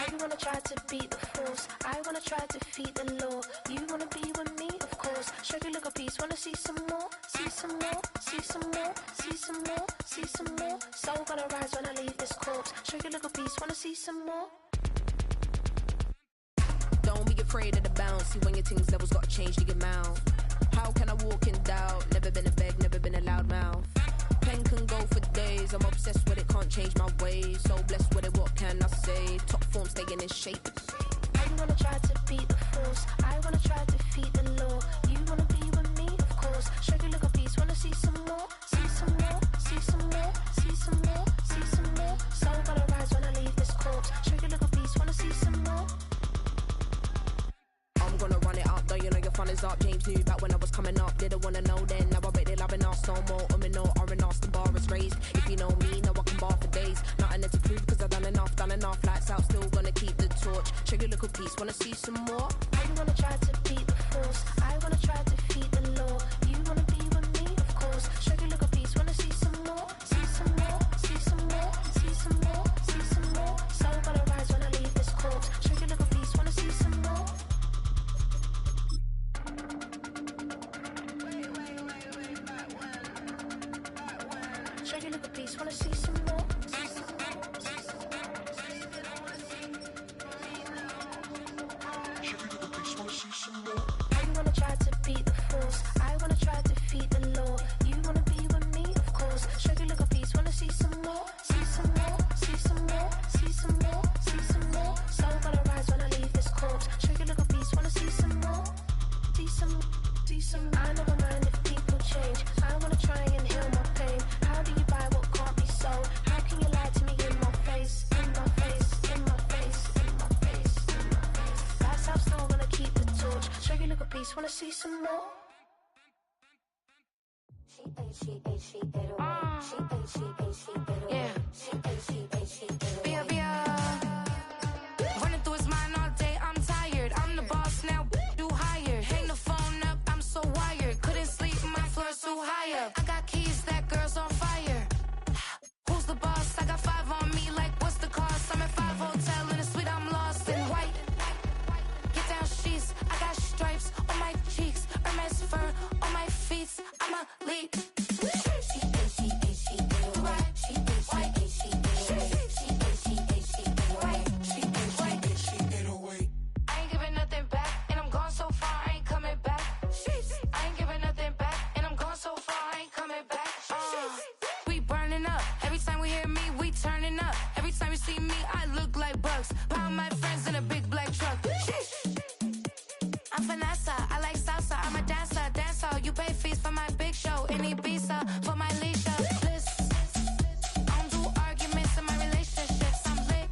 You wanna try to beat the force, I wanna try to defeat the law. You wanna be with me, of course. Sugar little piece, wanna see some more, see some more, see some more, see some more, see some more. Soul gonna rise when I leave this corpse. Sugar little piece, wanna see some more. Don't be afraid of the bounce. See when your things levels gotta change to your mouth. How can I walk in doubt? Never been a beg, never been a loud mouth. Pen can go for days. I'm obsessed with it, can't change my ways. So blessed with it, what can I say? Top form staying in shape. You wanna try to beat the force, I wanna try to defeat the law. You wanna be with me, of course. Sugar little piece, wanna see some more, see some more, see some more, see some more, see some more. Soul gonna rise when I leave this corpse. Sugar little piece, wanna see some more. I'm gonna run it up, though you know your fun is up. James knew back when I was coming up. Didn't wanna know then, now I bet they loving us. No more, no R&Us, the bar is raised. If you know me, now I can bar for days. Nothing left to prove, cause I've done enough. Lights out, still gonna keep the torch. Sugar little piece, wanna see some more? You wanna try to beat the force, I wanna try to defeat the law. You wanna be with me, of course. Sugar little piece, wanna see some more, see some more, see some more, see some more, see some more. Soul gonna rise when I leave this corpse. Sugar little piece, wanna see some more. Sugar little piece, wanna see some more. You wanna try to beat the force, I wanna try to defeat the law. You wanna be with me, of course. Sugar little piece, wanna see some more, see some more, see some more, see some more, see some more. Soul gonna rise when I leave this corpse. Sugar little piece, wanna see some more, see some, see some. I never mind if people change. I wanna try and heal my pain. How do you buy what can't be sold? How can you lie to me in my face, in my face, in my face, in my face, in my face? That's how I'm still gonna keep the torch. Sugar little piece, wanna see some more? Running through his mind all day, I'm tired. I'm the boss now, do higher. Hang the phone up, I'm so wired. Couldn't sleep, my floor's too high up. I got keys, that girl's on fire. Who's the boss? I got 5 on me, like what's the cost? I'm at 5 hotel in a suite, I'm lost in white. Get down sheets, I got stripes on my cheeks, Hermes fur on my feet. I'm a lead. I ain't giving nothing back, and I'm gone so far, I ain't coming back. I ain't giving nothing back, and I'm gone so far, I ain't coming back. We burning up. Every time we hear me, we turning up. Every time you see me, I look like bugs. Pound my friends in a big black truck. I'm Vanessa, I like salsa, I'm a dancer, dancer. You pay fees for my big show in Ibiza, for my leisure. Listen, I don't do arguments in my relationships, I'm lit.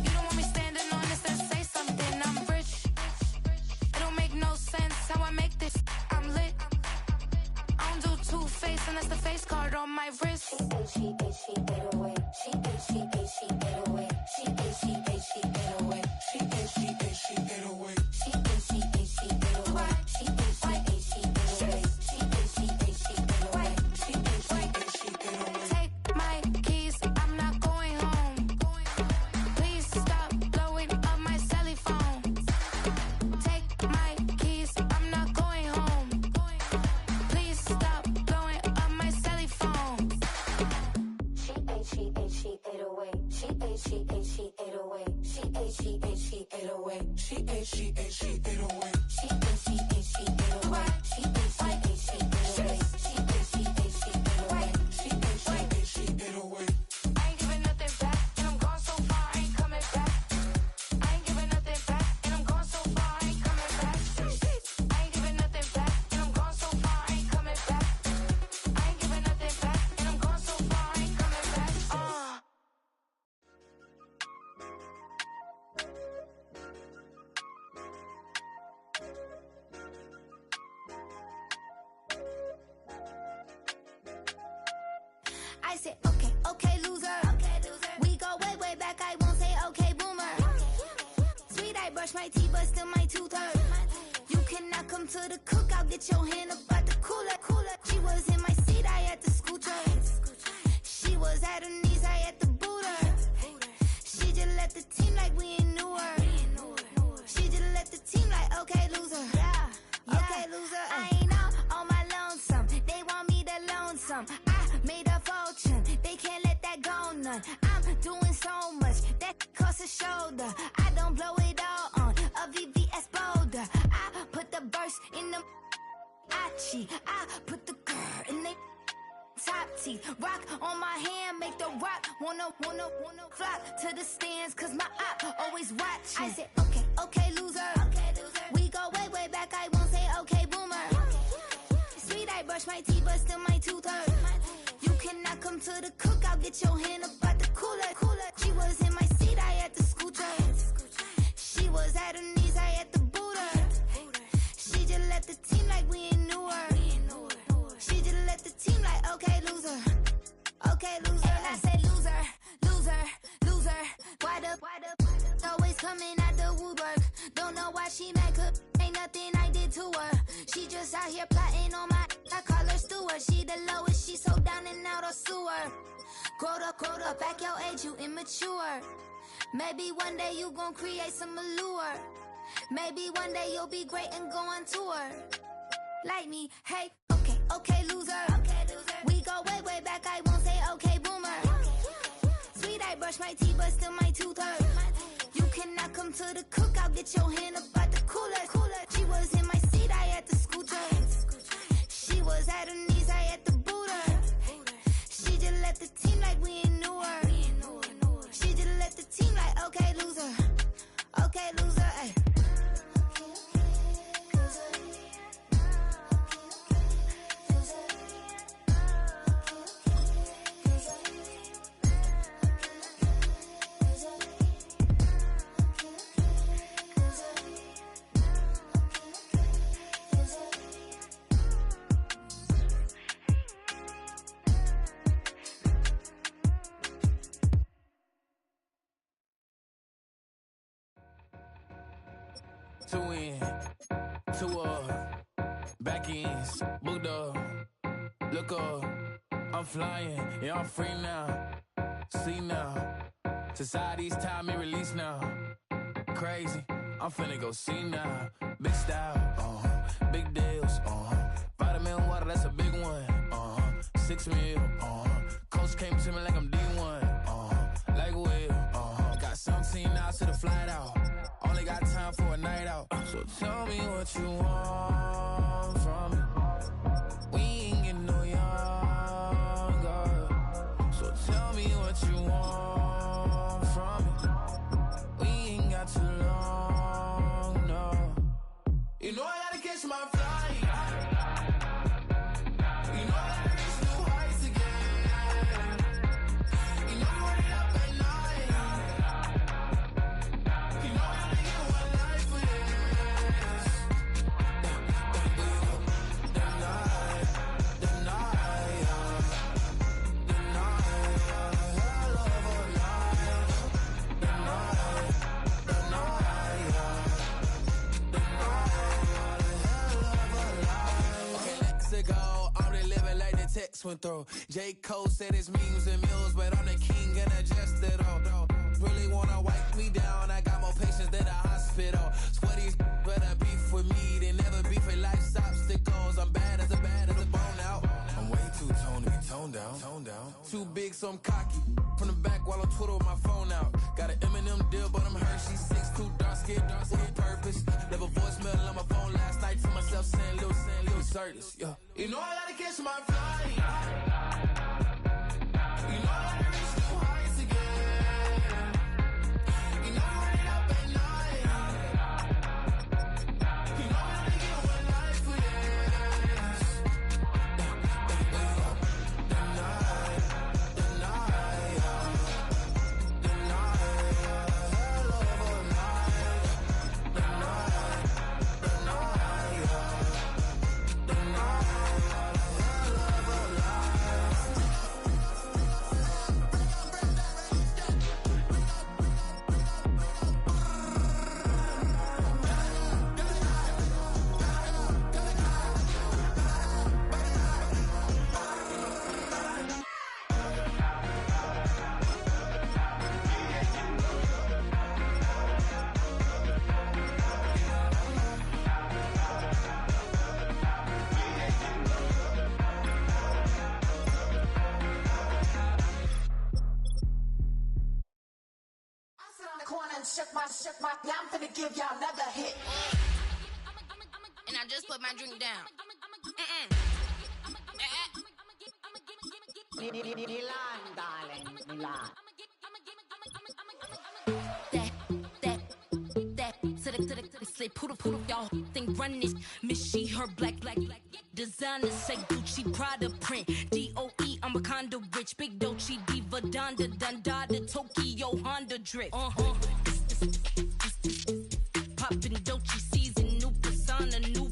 You don't want me standing on this and say something, I'm rich. It don't make no sense how I make this, I'm lit. I don't do two-face unless the face card on my wrist. Take my keys, I'm not going home. Please stop blowing up my celly phone. Take my keys, I'm not going home. Please stop blowing up my celly phone. She ate away. She ate away. She ate away. She ate away. I ain't giving nothing back, and I'm gone so far, I ain't coming back. I ain't giving nothing back, and I'm gone so far, I ain't coming back. I ain't giving nothing back, and I'm gone so far, I ain't coming back. I ain't giving nothing back, and I'm gone so far, I ain't coming back. I said, okay, loser. We go way back, I won't say okay, boomer. Sweet, I brush my teeth, but still my tooth hurt. You cannot come to the cookout, get your hand up at the cooler. She was in my seat, I had to scoot her. She was at her knees, I had to boot her. She just left the team like some. I made a fortune, they can't let that go none. I'm doing so much, that costs a shoulder. I don't blow it all on a VVS boulder. I put the verse in the I put the girl in the top teeth. Rock on my hand, make the rock wanna flock to the stands, cause my op always watching. I said, okay, loser. We go way back, I won't say okay, boomer. Sweet, I brush my teeth, but still my tooth hurt. You cannot come to the cookout, get your hand up at the cooler. She was in my seat, I had to scoot her. She was at her knees, I had to boot her. She just left the team like we ain't knew her. She just left the team like, okay, loser. Okay, loser. And I say loser. Why the always coming out the woodwork? Don't know why she mad, cause ain't nothing I did to her. She just out here plotting on my, I call her steward. She the lowest, she so down and out of sewer. Growed up, back your age, you immature. Maybe one day you gon' create some allure. Maybe one day you'll be great and go on tour. Like me, hey, okay, loser. We go way back, I won't say okay, boomer. Sweet, I brush my teeth, but still my tooth hurt. You cannot come to the cookout, get your hand up at the cooler. She was in my seat, I had to scoot her. She was at her knees, I had to boot her. She just left the team like we ain't knew her. She just left the team like, okay, loser. Okay, loser, ay. Two in, two up, back ends, booked up, look up, I'm flying, yeah, I'm free now, see now, society's time me release now, crazy, I'm finna go see now, big style, big deals, vitamin water, that's a big one, 6 mil, coach came to me like I'm D1, like Will, got 17 hours to the flight out. Only got time for a night out. So tell me what you want from me. We ain't getting no younger. So tell me what you want from me. We ain't got too long, no. You know I gotta catch my flight. You know I gotta reach new heights again. You know I run it up at night. You know I only get one life for this. The night, hell of a night. The night, okay, let's go. I'm really living like the text went through. J. Cole said it's memes and mules, but I'm the king and adjusted all. Really wanna wipe me down. I got more patience than a hospital. Sweaties better beef with me. They never beef with life's obstacles. I'm bad as a bone out. I'm way too toned to be toned down. Too big, so I'm cocky. From the back while I'm Twitter with my phone out. Got an Eminem deal, but I'm Hershey. 6'2", dark skin, with a purpose. Never voicemail on my phone last night to myself saying little Curtis, yeah. You know I gotta catch my flight. You know I gotta reach new heights again. You know I run it up at night. You know I only get one life for this. The night, hell of a night. The night, hell of a night. done shook my, now I'm finna give y'all another hit. And I just put my drink down. Milan, darling, Milan. That, slip, poodle, y'all think run this. Miss she, her black, designer, say Gucci, Prada print, DOE, I'm a condo rich, big Dolce, Diva, Donda, Dundada, Tokyo, Honda drip, poppin' Dolce season, new persona, new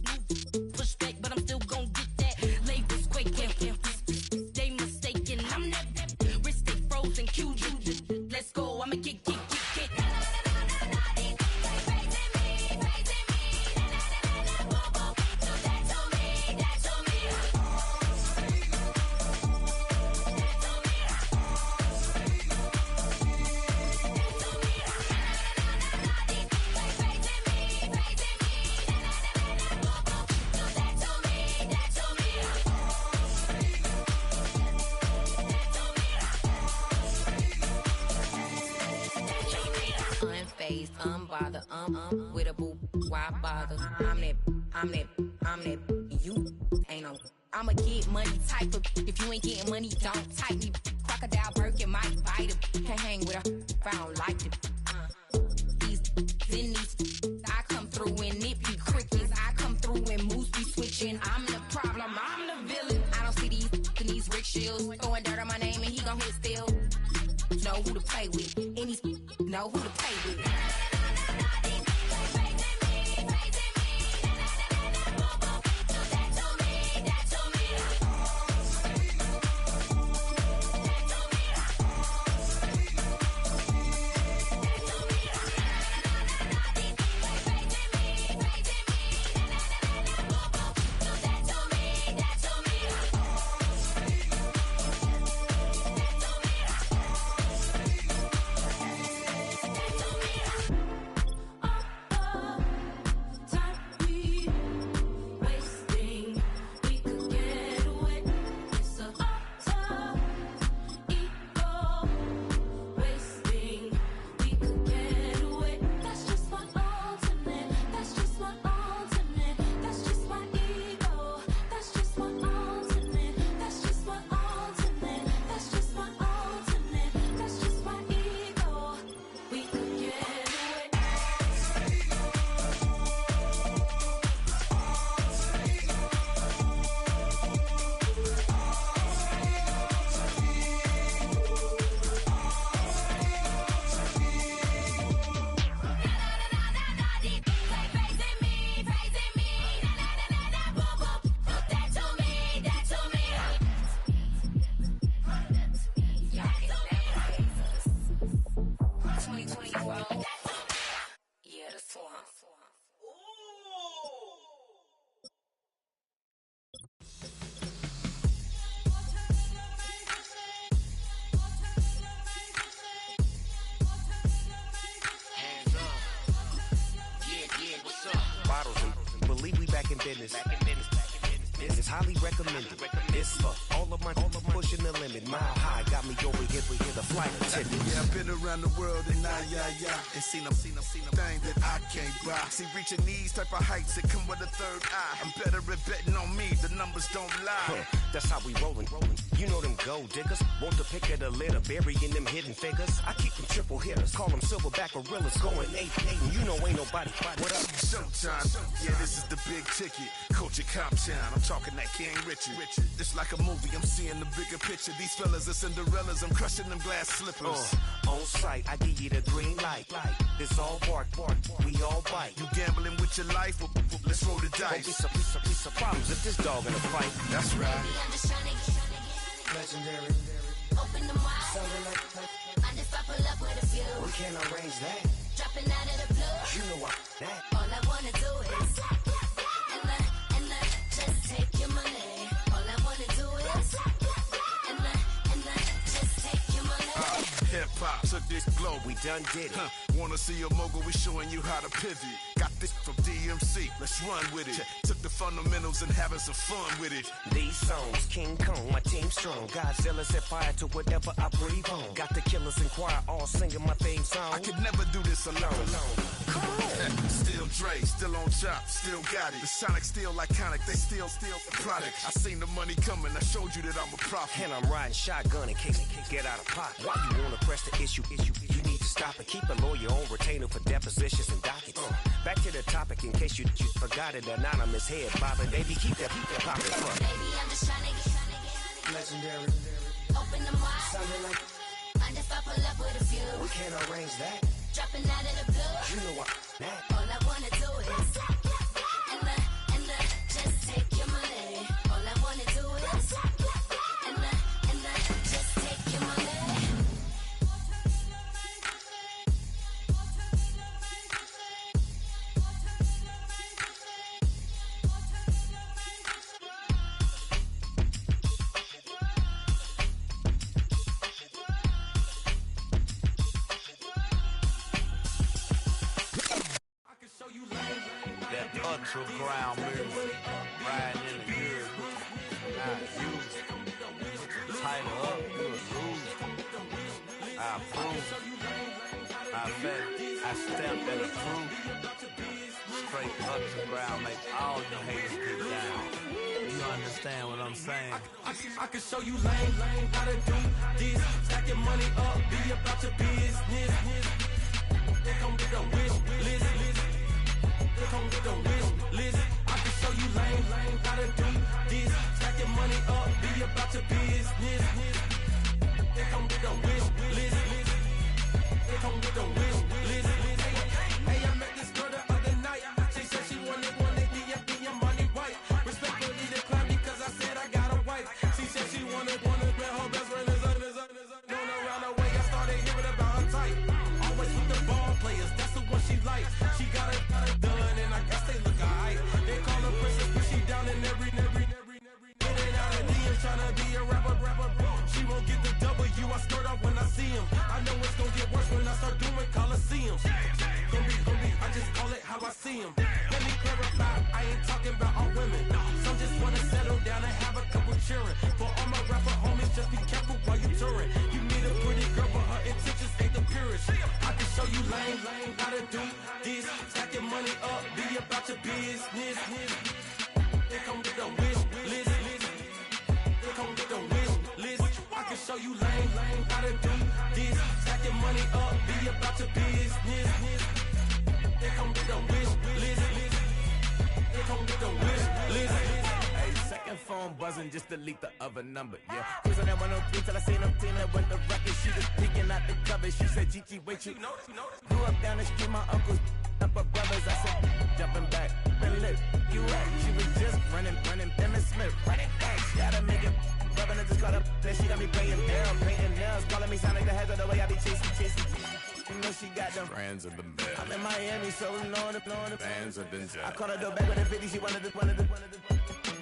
pushback, but I'm still gon' get that, labels quaking, they mistaken, I'm that, wrist stay frozen, QU, let's go, I'ma get. Unbothered, with a boo, why bother? I'm that, you ain't no. I'ma get money type of, if you ain't getting money, don't type me. Crocodile Birkin might bite him. Can't hang with her if I don't like it. These, I come through in nippy crickets. I come through when moves be switching. I'm the problem, I'm the villain. I don't see these rickshaws throwing dirt on my name and he gon' hit still. Know who to play with, and these know who to play with. business. It's highly recommended. It's all of my pushing the limit. Mile high got me over here with the flight attendant. Yeah, I've been around the world and and seen them thing that I can't buy. See, reaching these type of heights, it come with a third eye. I'm better at betting on me, the numbers don't lie. That's how we rollin'. You know them gold diggers, want the pick of the litter, burying them hidden figures. I keep them triple hitters, call them silverback gorillas, going 8-8, you know ain't nobody. What up? Showtime, yeah, this is the big ticket. Culture Cop Town, I'm talking that King Richard. It's like a movie, I'm seeing the bigger picture. These fellas are Cinderellas, I'm crushing them glass slippers. On sight, I give you the green light. It's all bark, we all bite. You gambling with your life? Let's roll the dice. Won't be some problems if this dog in a fight. That's right. Baby, I'm just trying to get legendary. Open them wide. Something like I just I pull up with a few. we can't arrange that. Dropping out of the blue. You know what that. All I wanna do is and just take your money. All I wanna do is and just take your money. Hip hop took this globe. We done did it. Wanna see a mogul, we showing you how to pivot. Got this from DMC, let's run with it. Took the fundamentals and having some fun with it. These songs, King Kong, my team strong. Godzilla set fire to whatever I breathe on. Got the killers in choir all singing my theme song. I could never do this alone. Still Dre, still on top, still got it. The Sonic still iconic, they still the product. I seen the money coming, I showed you that I'm a prophet. And I'm riding shotgun in case it get out of pocket. Why you wanna press the issue? You need to stop it. Keep a lawyer on retainer for depositions and dockets. Back to the topic in case you forgot it. Anonymous head bobbing, baby, keep that popping. Baby, I'm just trying to get Legendary. Open them wide. Sounding like Mind if I pull up with a few? we can't arrange that. Dropping out of the blue. You know what? That. All I wanna do is and the just take your money. All I wanna do is and the just take your money. That underground music, riding in the years, not used. Tighten up, you'll lose. I approve. I bet, I stamp and approve. Straight underground, make all you haters get down. You understand what I'm saying? I can show you lame, how to do this. Stacking money up, be about your business. They come with a wish list. They come with a wish list. I can show you lame, how to do this. Stacking money up, be about your business. They come with a wish list. They come with a wish list. Hey, I met this girl the other night. She said she wanted the money white. Respectfully declined because I said I got a wife. She said she wanted where her best friend is known around the way. I started hearing about her type. Always with the ball players, that's the one she likes. She got it done, and I guess they look alright. They call her princess, but she down in every. In and out of DMs, tryna be a rapper. She won't get the W, I skirt off when I see him. I know it's gonna get worse when I start doing Coliseums. Gonna be, I just call it how I see him. Let me clarify, I ain't talking about all women. Some just wanna settle down and have a couple cheering. For all my rapper homies, just be careful while you touring. You need a pretty girl, but her intentions ain't the purest. I can show you lame, how to do this. Stacking money up, be about your business. They come with a wish list. They come with a wish list. I can show you lame, how to do this. Stacking money up, be about your business. They come with a wish list. They come with a wish list. Hey, second phone buzzing, just delete the other number, yeah. Cruising at 103 till I seen them Tina with the record. She was peeking out the cover. She said, Gigi, wait, you grew up down the street, my uncles up her brothers. I said, jumping back, been lit, you at. She was just running, Emmett Smith, running back. She had to make it, rubbing it, just caught up. Then she got me playing Daryl, painting nails, calling me Sonic the Hedgehog, the way I be chasing. You know she got them Brands of the best. I'm in Miami, so knowing the Bands of the I caught her door back with a 50, she wanted the.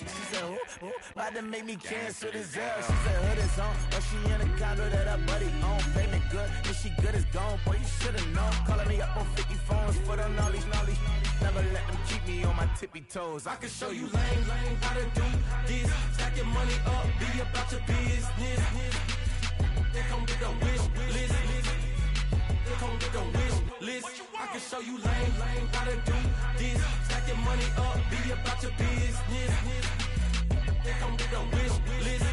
She said, who? About to make me cancel this L. She said, hood is on, but she in a condo that her buddy own. Payment good, if she good is gone, boy, you should've known. Calling me up on 50 phones, foot on knowledge. Never let them keep me on my tippy toes. I can show you lame, how to do this. Stacking money up, be about your business. They come with a wish list. They come with a wish list. I can show you lame, how to do this. Stacking money up, be about your business. They come with a wish list.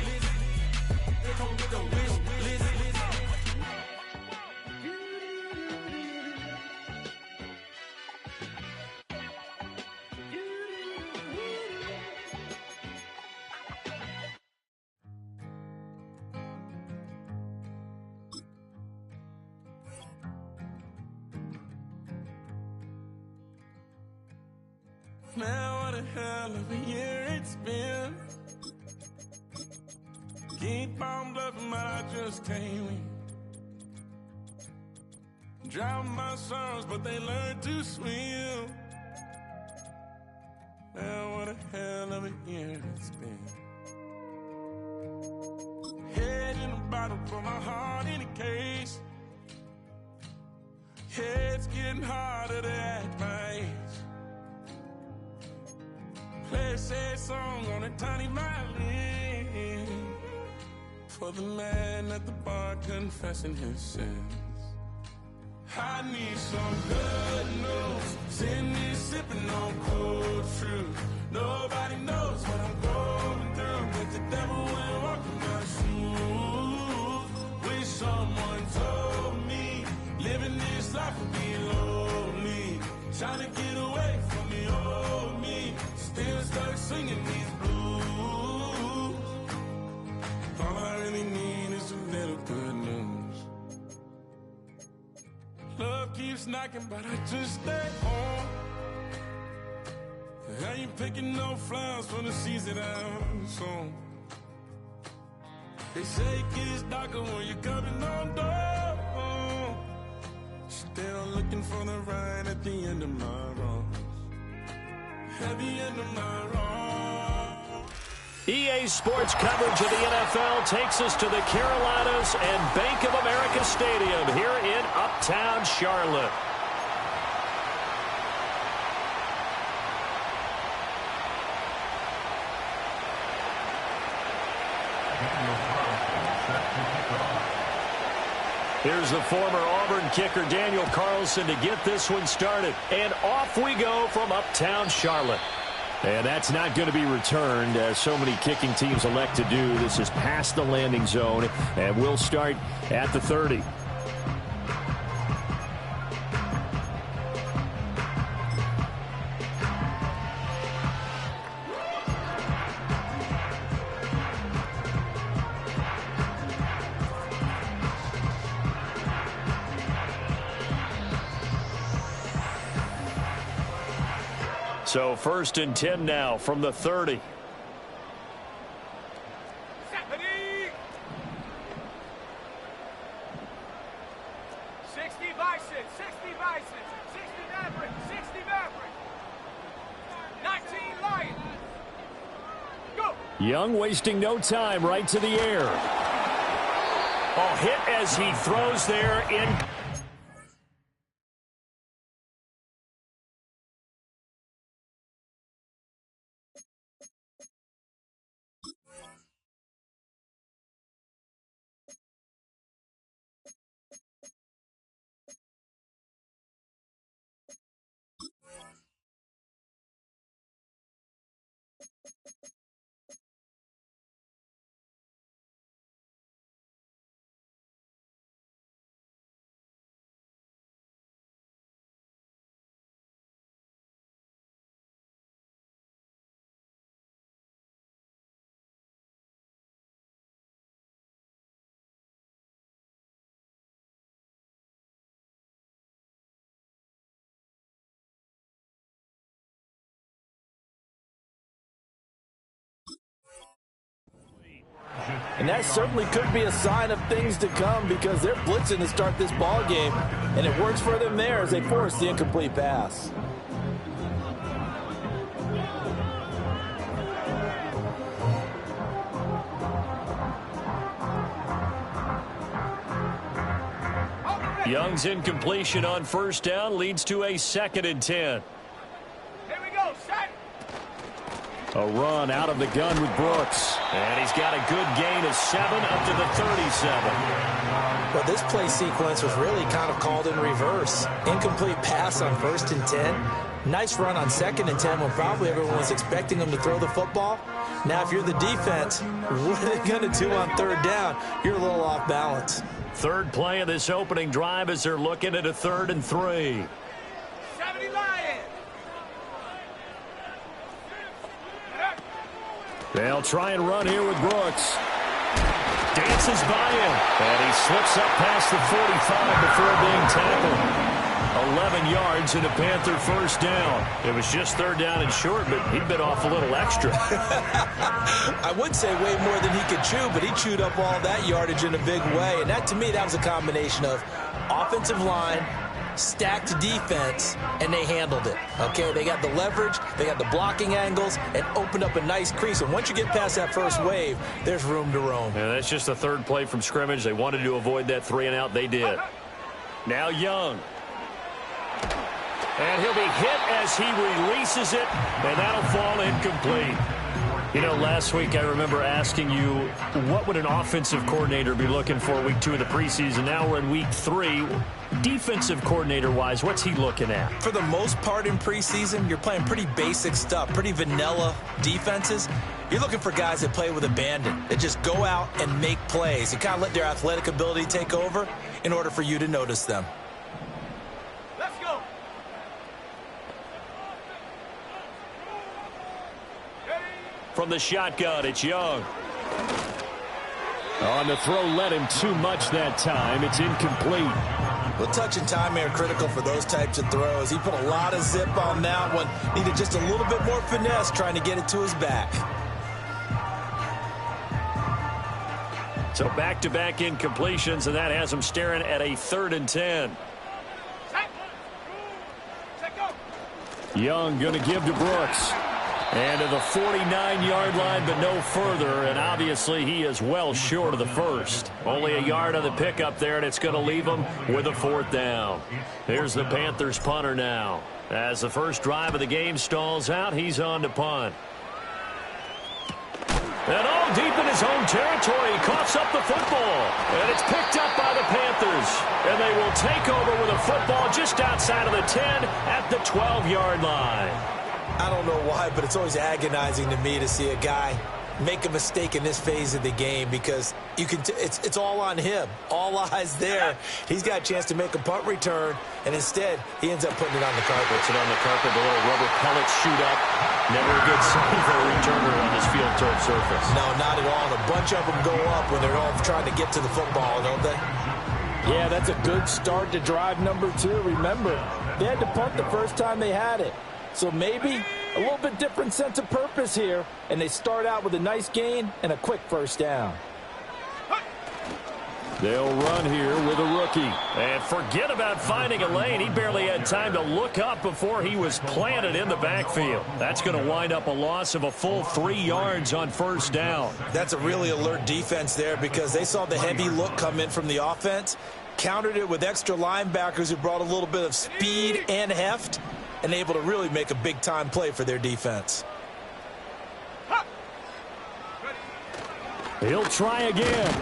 They come with a wish list. Man, what a hell of a year it's been. Keep on bluffing, but I just can't win. Drown my sons, but they learn to swim. Man, what a hell of a year it's been. Head in a bottle, put my heart in a case. Head getting harder to act my age. Play a sad song on a tiny violin for the man at the bar confessing his sins. I need some good news. Sitting here sipping on cold truth. Nobody knows what I'm going through, but the devil will walk in my shoes. Wish someone told me living this life would be lonely. Trying to get away from the old me. Still stuck singing these blues. All I really need is a little good news. Love keeps knocking, but I just stay home. I ain't picking no flowers for the seeds that I'm sown. They say it gets darker when you're coming on door. Still looking for the right at the end of my road. At the end of my road. EA Sports coverage of the NFL takes us to the Carolinas and Bank of America Stadium here in Uptown Charlotte. Here's the former Auburn kicker Daniel Carlson to get this one started. And off we go from Uptown Charlotte. And that's not going to be returned, as so many kicking teams elect to do. This is past the landing zone, and we'll start at the 30. So 1st and 10 now from the 30. 60 Bison, 60 Bison, 60 Maverick, 60 Maverick, 19 Lion. Go! Young wasting no time, right to the air. Oh, hit as he throws there in. And that certainly could be a sign of things to come, because they're blitzing to start this ball game, and it works for them there as they force the incomplete pass. Young's incompletion on 1st down leads to a 2nd and 10. Here we go, set. A run out of the gun with Brooks. And he's got a good gain of 7 up to the 37. Well, this play sequence was really kind of called in reverse. Incomplete pass on 1st and 10. Nice run on 2nd and 10 when probably everyone was expecting him to throw the football. Now, if you're the defense, what are they going to do on 3rd down? You're a little off balance. 3rd play of this opening drive as they're looking at a 3rd and 3. 70 Lions. They'll try and run here with Brooks. Dances by him. And he slips up past the 45 before being tackled. 11 yards and a Panther 1st down. It was just 3rd down and short, but he bit off a little extra. I would say way more than he could chew, but he chewed up all that yardage in a big way. And that, to me, that was a combination of offensive line, stacked defense, and they handled it. Okay, they got the leverage, they got the blocking angles, and opened up a nice crease. And once you get past that first wave, there's room to roam. Yeah, that's just the 3rd play from scrimmage. They wanted to avoid that 3 and out. They did. Now Young. And he'll be hit as he releases it, and that'll fall incomplete. You know, last week I remember asking you, what would an offensive coordinator be looking for week 2 of the preseason? Now we're in week 3. Defensive coordinator-wise, what's he looking at? For the most part in preseason, you're playing pretty basic stuff, pretty vanilla defenses. You're looking for guys that play with abandon, that just go out and make plays and kind of let their athletic ability take over in order for you to notice them. Let's go. From the shotgun, it's Young. On the throw, led him too much that time. It's incomplete. Well, touch and time are critical for those types of throws. He put a lot of zip on that one. Needed just a little bit more finesse trying to get it to his back. So back-to-back incompletions, and that has him staring at a 3rd and 10. Young going to give to Brooks. And to the 49-yard line, but no further. And obviously, he is well short of the first. Only a yard on the pickup there, and it's going to leave him with a 4th down. Here's the Panthers punter now. As the first drive of the game stalls out, he's on to punt. And all deep in his own territory, he coughs up the football. And it's picked up by the Panthers. And they will take over with a football just outside of the 10 at the 12-yard line. I don't know why, but it's always agonizing to me to see a guy make a mistake in this phase of the game because you can. It's all on him. All eyes there. He's got a chance to make a punt return, and instead he ends up putting it on the carpet. Puts it on the carpet. The little rubber pellets shoot up. Never a good sign for a returner on this field turf surface. No, not at all. And a bunch of them go up when they're all trying to get to the football, don't they? Yeah, that's a good start to drive number 2. Remember, they had to punt the first time they had it. So maybe a little bit different sense of purpose here, and they start out with a nice gain and a quick first down. They'll run here with a rookie. And forget about finding a lane. He barely had time to look up before he was planted in the backfield. That's going to wind up a loss of a full 3 yards on first down. That's a really alert defense there because they saw the heavy look come in from the offense, countered it with extra linebackers who brought a little bit of speed and heft, and able to really make a big-time play for their defense. He'll try again.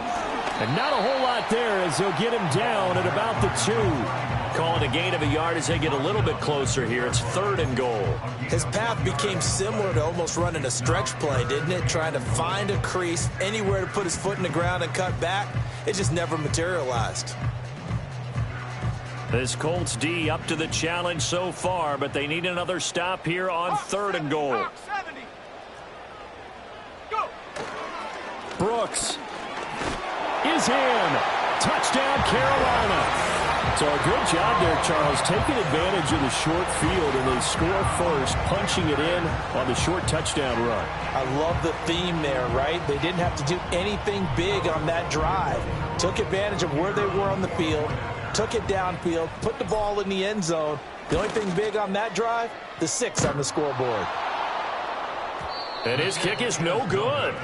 And not a whole lot there as he'll get him down at about the 2. Calling a gain of a yard as they get a little bit closer here. It's 3rd and goal. His path became similar to almost running a stretch play, didn't it? Trying to find a crease, anywhere to put his foot in the ground and cut back. It just never materialized. This Colts D up to the challenge so far, but they need another stop here on 3rd and goal. Brooks is in. Touchdown, Carolina. So a good job there, Charles, taking advantage of the short field, and they score first, punching it in on the short touchdown run. I love the theme there, right? They didn't have to do anything big on that drive. Took advantage of where they were on the field, took it downfield, put the ball in the end zone. The only thing big on that drive, the 6 on the scoreboard. And his kick is no good.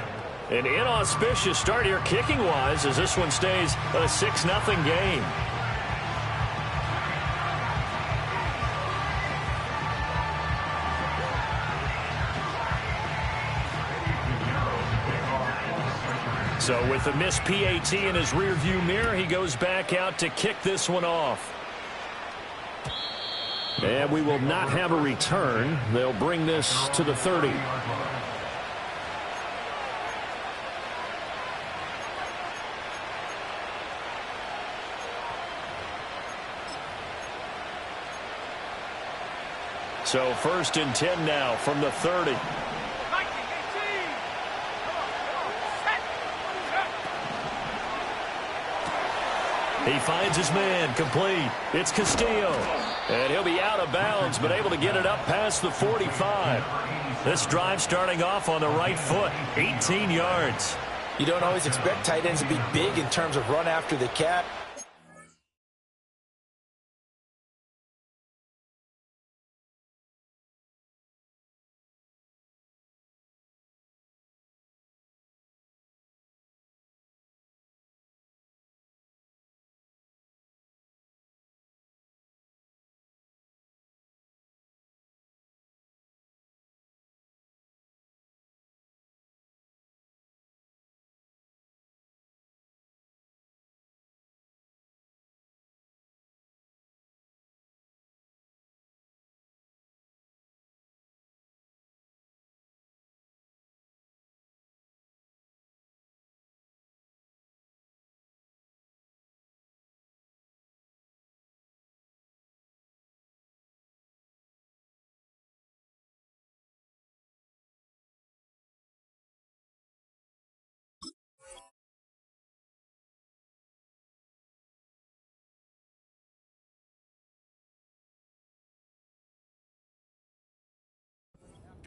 An inauspicious start here kicking-wise as this one stays a 6-0 game. So with the missed PAT in his rearview mirror, he goes back out to kick this one off. And we will not have a return. They'll bring this to the 30. So 1st and 10 now from the 30. He finds his man, complete. It's Castillo. And he'll be out of bounds, but able to get it up past the 45. This drive starting off on the right foot, 18 yards. You don't always expect tight ends to be big in terms of run after the cat.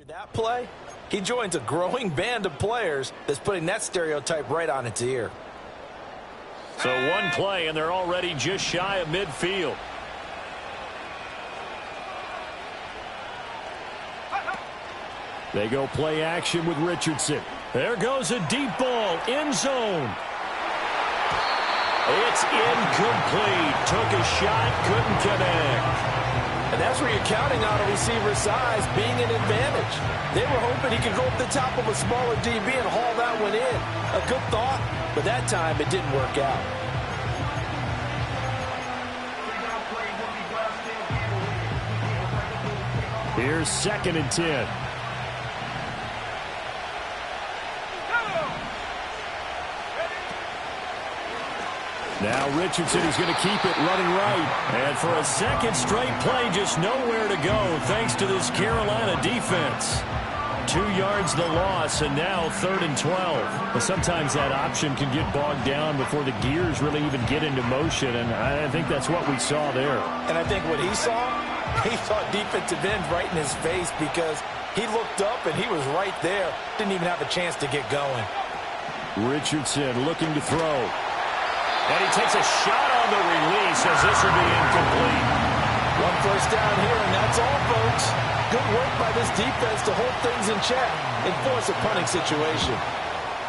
After that play, he joins a growing band of players that's putting that stereotype right on its ear. So one play, and they're already just shy of midfield. They go play action with Richardson. There goes a deep ball, end zone. It's incomplete. Took a shot, couldn't connect. And that's where you're counting on a receiver's size being an advantage. They were hoping he could go up the top of a smaller DB and haul that one in. A good thought, but that time it didn't work out. Here's 2nd and 10. Now Richardson is going to keep it running right. And for a second straight play, just nowhere to go thanks to this Carolina defense. 2 yards the loss, and now 3rd and 12. But sometimes that option can get bogged down before the gears really even get into motion, and I think that's what we saw there. And I think what he saw defensive end right in his face because he looked up and he was right there. Didn't even have a chance to get going. Richardson looking to throw. And he takes a shot on the release as this will be incomplete. 1 first down here, and that's all, folks. Good work by this defense to hold things in check and force a punting situation.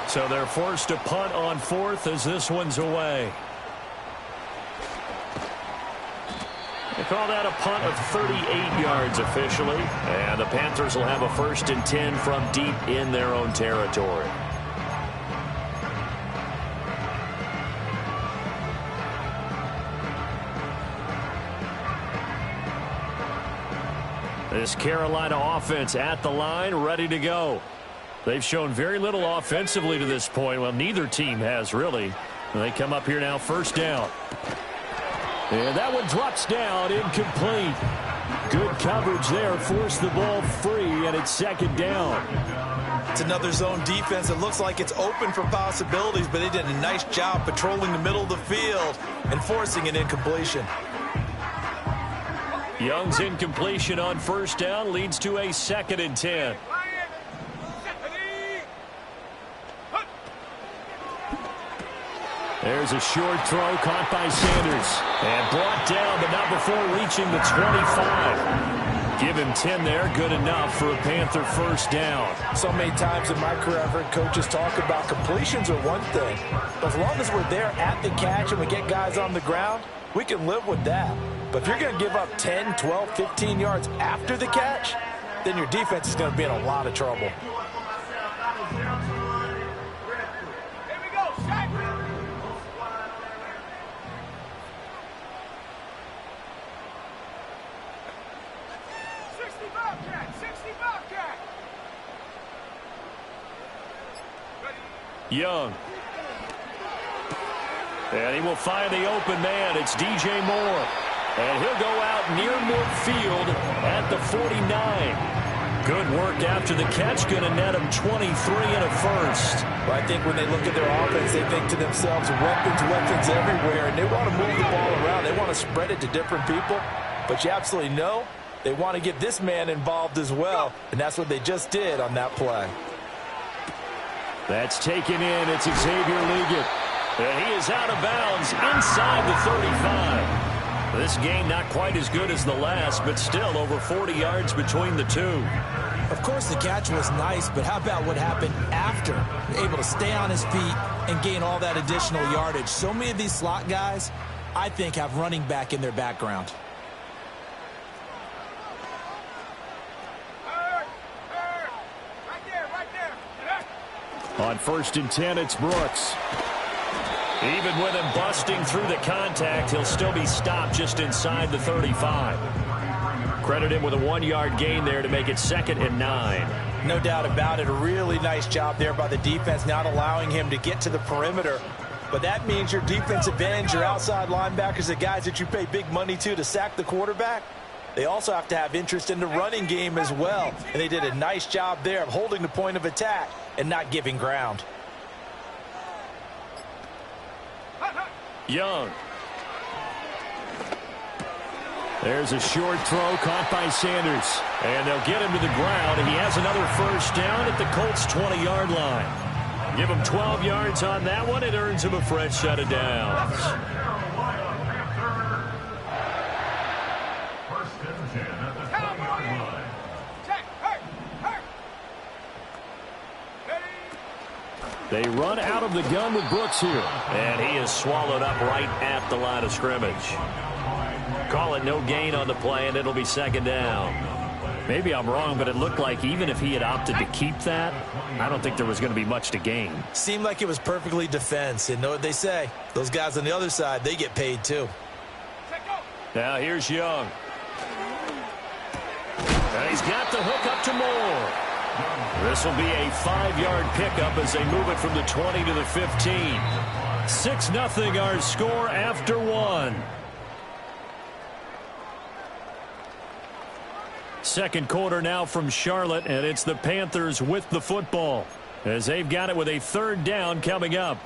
So they're forced to punt on 4th as this one's away. They call that a punt of 38 yards officially. And the Panthers will have a 1st and 10 from deep in their own territory. This Carolina offense at the line, ready to go. They've shown very little offensively to this point. Well, neither team has, really. They come up here now, 1st down. And that one drops down, incomplete. Good coverage there, forced the ball free, and it's 2nd down. It's another zone defense that looks like it's open for possibilities, but they did a nice job patrolling the middle of the field and forcing an incompletion. Young's incompletion on 1st down leads to a 2nd and 10. There's a short throw caught by Sanders. And brought down, but not before reaching the 25. Give him 10 there, good enough for a Panther 1st down. So many times in my career, I've heard coaches talk about completions are one thing. But as long as we're there at the catch and we get guys on the ground, we can live with that. But if you're going to give up 10, 12, 15 yards after the catch, then your defense is going to be in a lot of trouble. Young. And he will find the open man. It's DJ Moore. And he'll go out near midfield at the 49. Good work after the catch. Going to net him 23 and a 1st. Well, I think when they look at their offense, they think to themselves, weapons everywhere. And they want to move the ball around. They want to spread it to different people. But you absolutely know they want to get this man involved as well. And that's what they just did on that play. That's taken in. It's Xavier Liggett. And he is out of bounds inside the 35. This game not quite as good as the last, but still over 40 yards between the two. Of course, the catch was nice, but how about what happened after? Able to stay on his feet and gain all that additional yardage. So many of these slot guys, I think, have running back in their background. On 1st and 10, it's Brooks. Even with him busting through the contact, he'll still be stopped just inside the 35. Credit him with a 1-yard gain there to make it 2nd and 9. No doubt about it. A really nice job there by the defense, not allowing him to get to the perimeter. But that means your defensive ends, your outside linebackers, the guys that you pay big money to sack the quarterback, they also have to have interest in the running game as well. And they did a nice job there of holding the point of attack and not giving ground. Young. There's a short throw caught by Sanders. And they'll get him to the ground. And he has another first down at the Colts' 20-yard line. Give him 12 yards on that one. It earns him a fresh set of downs. They run out of the gun with Brooks here. And he is swallowed up right at the line of scrimmage. Call it no gain on the play, and it'll be second down. Maybe I'm wrong, but it looked like even if he had opted to keep that, I don't think there was going to be much to gain. Seemed like it was perfectly defense. And know what they say? Those guys on the other side, they get paid too. Now here's Young. And he's got the hook up to Moore. This will be a 5-yard pickup as they move it from the 20 to the 15. 6-0 our score after one. Second quarter now from Charlotte, and it's the Panthers with the football as they've got it with a third down coming up.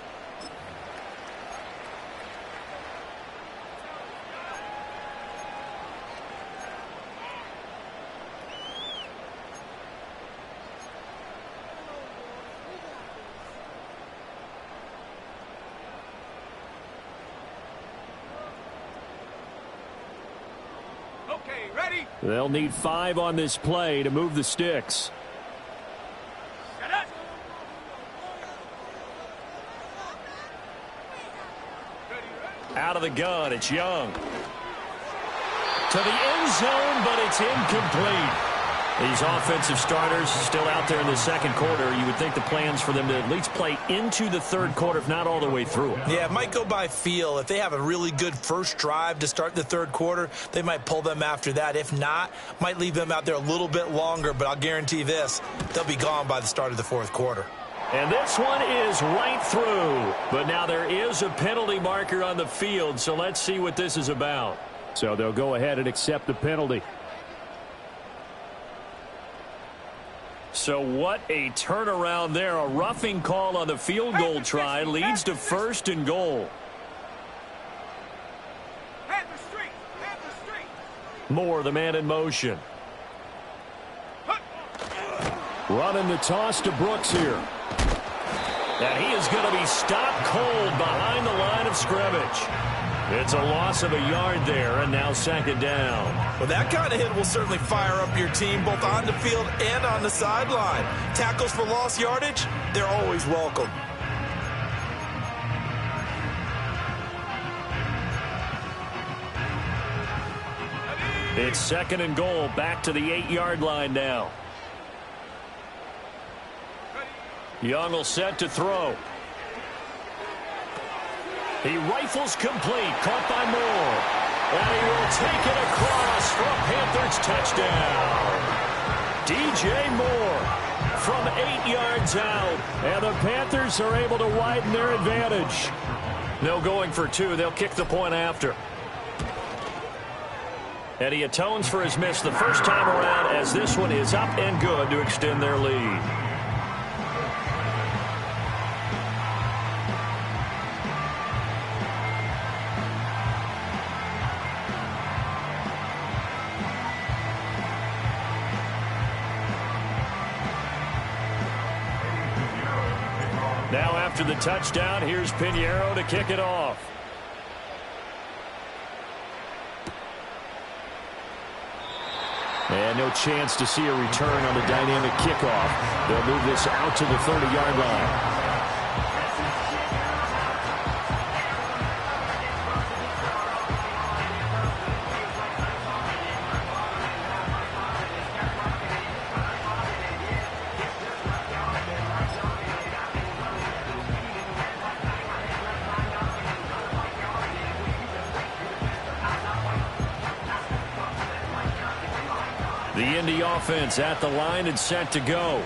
They'll need 5 on this play to move the sticks. Out of the gun, it's Young. To the end zone, but it's incomplete. These offensive starters still out there in the second quarter. You would think the plans for them to at least play into the third quarter, if not all the way through it. Yeah, it might go by feel. If they have a really good first drive to start the third quarter, they might pull them after that. If not, might leave them out there a little bit longer, but I'll guarantee this, they'll be gone by the start of the fourth quarter. And this one is right through. But now there is a penalty marker on the field, so let's see what this is about. So they'll go ahead and accept the penalty. So what a turnaround there. A roughing call on the field goal try leads to 1st and goal. Moore, the man in motion. Running the toss to Brooks here. And he is going to be stopped cold behind the line of scrimmage. It's a loss of a yard there, and now second down. Well, that kind of hit will certainly fire up your team both on the field and on the sideline. Tackles for lost yardage, they're always welcome. It's second and goal, back to the 8-yard line now. Young will set to throw. He rifles complete, caught by Moore. And he will take it across for a Panthers touchdown. DJ Moore from 8 yards out. And the Panthers are able to widen their advantage. No going for 2. They'll kick the point after. And he atones for his miss the first time around as this one is up and good to extend their lead. Now after the touchdown, here's Pinheiro to kick it off. And no chance to see a return on the dynamic kickoff. They'll move this out to the 30-yard line. The Indy offense at the line and set to go.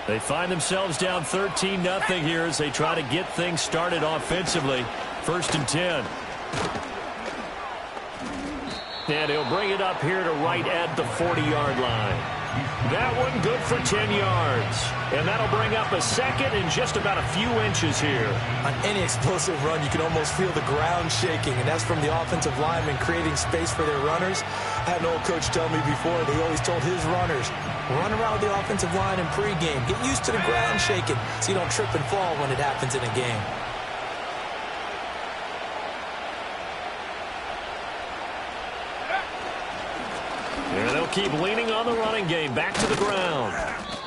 They find themselves down 13-0 here as they try to get things started offensively. 1st and 10. And he'll bring it up here to right at the 40-yard line. That one good for 10 yards. And that'll bring up a second in just about a few inches here. On any explosive run, you can almost feel the ground shaking, and that's from the offensive linemen creating space for their runners. I had an old coach tell me before, they always told his runners, run around with the offensive line in pregame. Get used to the ground shaking so you don't trip and fall when it happens in a game. And they'll keep leaning on the running game. Back to the ground.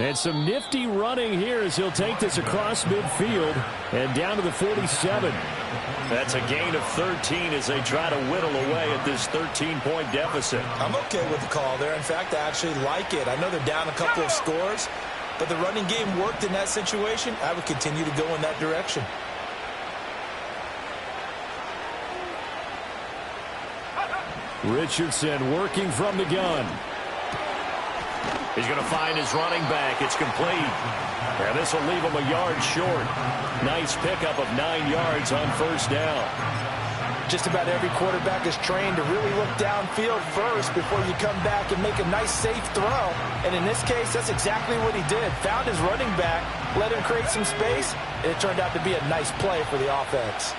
And some nifty running here as he'll take this across midfield and down to the 47. That's a gain of 13 as they try to whittle away at this 13-point deficit. I'm okay with the call there. In fact, I actually like it. I know they're down a couple of scores, but the running game worked in that situation. I would continue to go in that direction. Richardson working from the gun. He's going to find his running back. It's complete. And this will leave him a yard short. Nice pickup of 9 yards on first down. Just about every quarterback is trained to really look downfield first before you come back and make a nice, safe throw. And in this case, that's exactly what he did. Found his running back, let him create some space, and it turned out to be a nice play for the offense.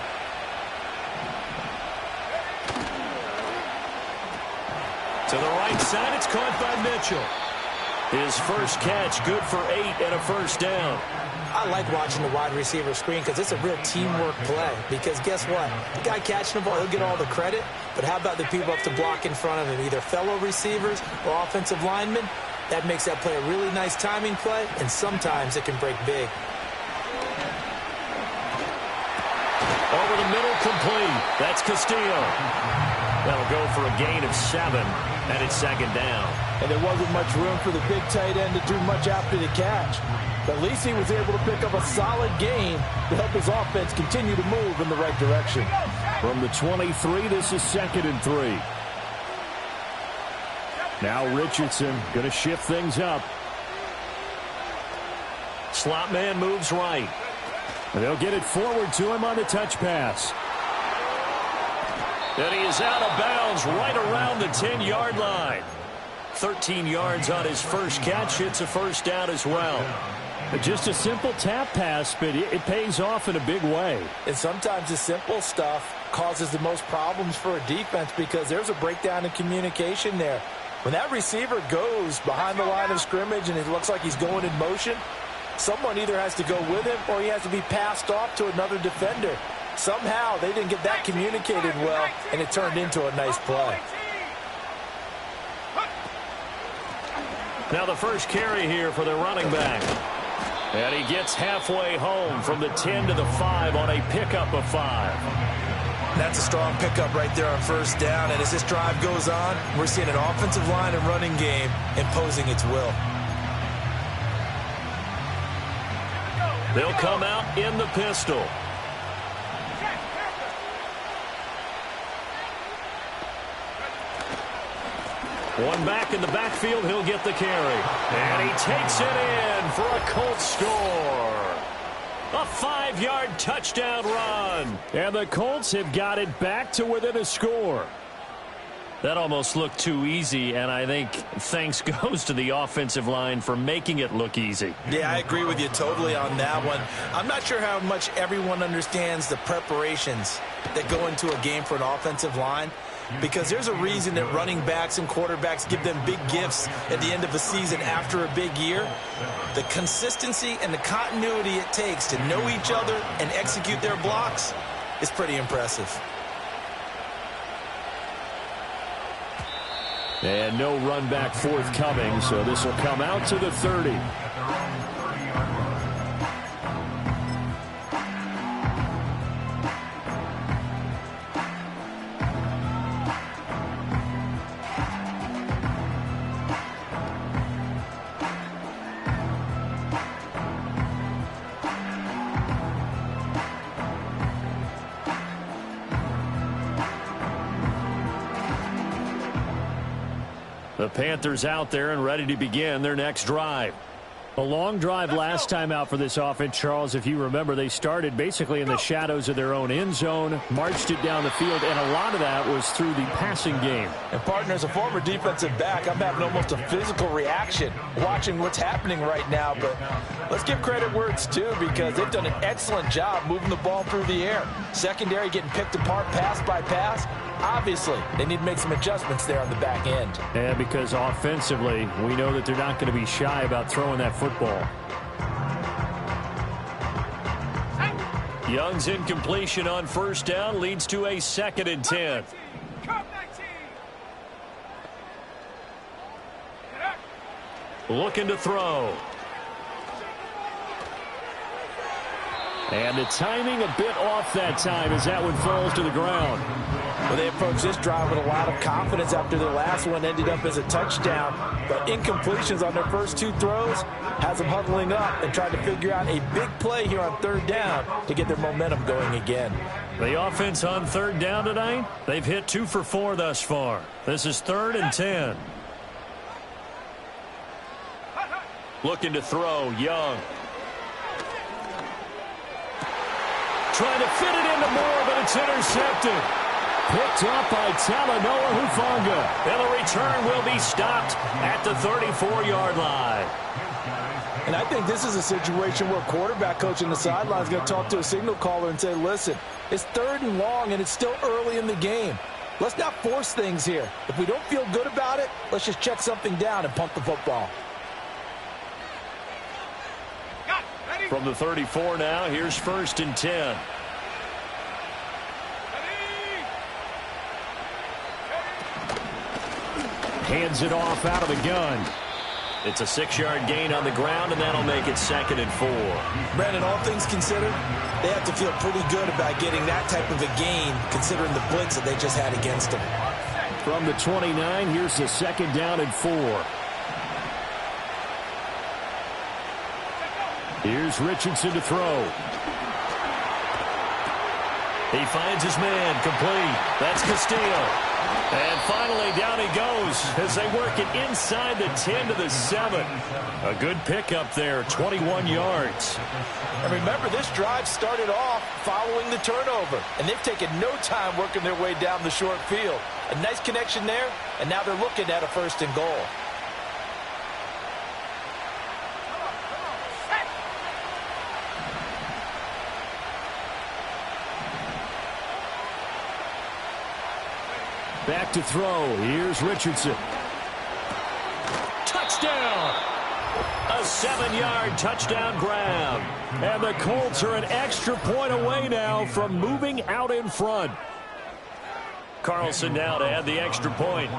To the right side, it's caught by Mitchell. His first catch, good for 8 and a first down. I like watching the wide receiver screen because it's a real teamwork play. Because guess what? The guy catching the ball, he'll get all the credit. But how about the people up to block in front of him, either fellow receivers or offensive linemen? That makes that play a really nice timing play, and sometimes it can break big. Over the middle, complete. That's Castillo. That'll go for a gain of 7, and it's second down. And there wasn't much room for the big tight end to do much after the catch. But at least he was able to pick up a solid gain to help his offense continue to move in the right direction. From the 23, this is 2nd and 3. Now Richardson going to shift things up. Slot man moves right. And they'll get it forward to him on the touch pass. And he is out of bounds right around the 10-yard line. 13 yards on his first catch. It's a first down as well. Just a simple tap pass, but it pays off in a big way. And sometimes the simple stuff causes the most problems for a defense because there's a breakdown in communication there. When that receiver goes behind the line of scrimmage and it looks like he's going in motion, someone either has to go with him or he has to be passed off to another defender. Somehow they didn't get that communicated well, and it turned into a nice play. Now the first carry here for the running back. And he gets halfway home from the 10 to the 5 on a pickup of 5. That's a strong pickup right there on first down, and as this drive goes on, we're seeing an offensive line and running game imposing its will. They'll come out in the pistol. One back in the backfield, he'll get the carry. And he takes it in for a Colts score. A 5-yard touchdown run. And the Colts have got it back to within a score. That almost looked too easy, and I think thanks goes to the offensive line for making it look easy. Yeah, I agree with you totally on that one. I'm not sure how much everyone understands the preparations that go into a game for an offensive line, because there's a reason that running backs and quarterbacks give them big gifts at the end of a season after a big year. The consistency and the continuity it takes to know each other and execute their blocks is pretty impressive. And no run back forthcoming, so this will come out to the 30. The Panthers out there and ready to begin their next drive. A long drive last time out for this offense, Charles. If you remember, they started basically in the shadows of their own end zone, marched it down the field, and a lot of that was through the passing game. And, partner, as a former defensive back, I'm having almost a physical reaction watching what's happening right now. But let's give credit where it's due, because they've done an excellent job moving the ball through the air. Secondary getting picked apart pass by pass. Obviously, they need to make some adjustments there on the back end. Yeah, because offensively, we know that they're not going to be shy about throwing that football. Young's incompletion on first down leads to a 2nd and 10. Looking to throw. And the timing a bit off that time as that one falls to the ground. Well, they approached this drive with a lot of confidence after their last one ended up as a touchdown. But incompletions on their first 2 throws has them huddling up and trying to figure out a big play here on 3rd down to get their momentum going again. The offense on 3rd down tonight, they've hit 2 for 4 thus far. This is 3rd and 10. Looking to throw, Young. Trying to fit it into Moore, but it's intercepted. Picked up by Talanoa Hufanga. And the return will be stopped at the 34-yard line. And I think this is a situation where quarterback coach on the sideline is going to talk to a signal caller and say, listen, it's 3rd and long and it's still early in the game. Let's not force things here. If we don't feel good about it, let's just check something down and pump the football. From the 34 now, here's 1st and 10. Hands it off out of the gun. It's a 6-yard gain on the ground, and that'll make it 2nd and 4. Brandon, all things considered, they have to feel pretty good about getting that type of a gain, considering the blitz that they just had against them. From the 29, here's the 2nd down and 4. Here's Richardson to throw. He finds his man, complete. That's Castillo. And finally, down he goes as they work it inside the 10 to the 7. A good pickup there, 21 yards. And remember, this drive started off following the turnover, and they've taken no time working their way down the short field. A nice connection there, and now they're looking at a 1st and goal. Back to throw. Here's Richardson. Touchdown! A 7-yard touchdown grab. And the Colts are an extra point away now from moving out in front. Carlson now to add the extra point.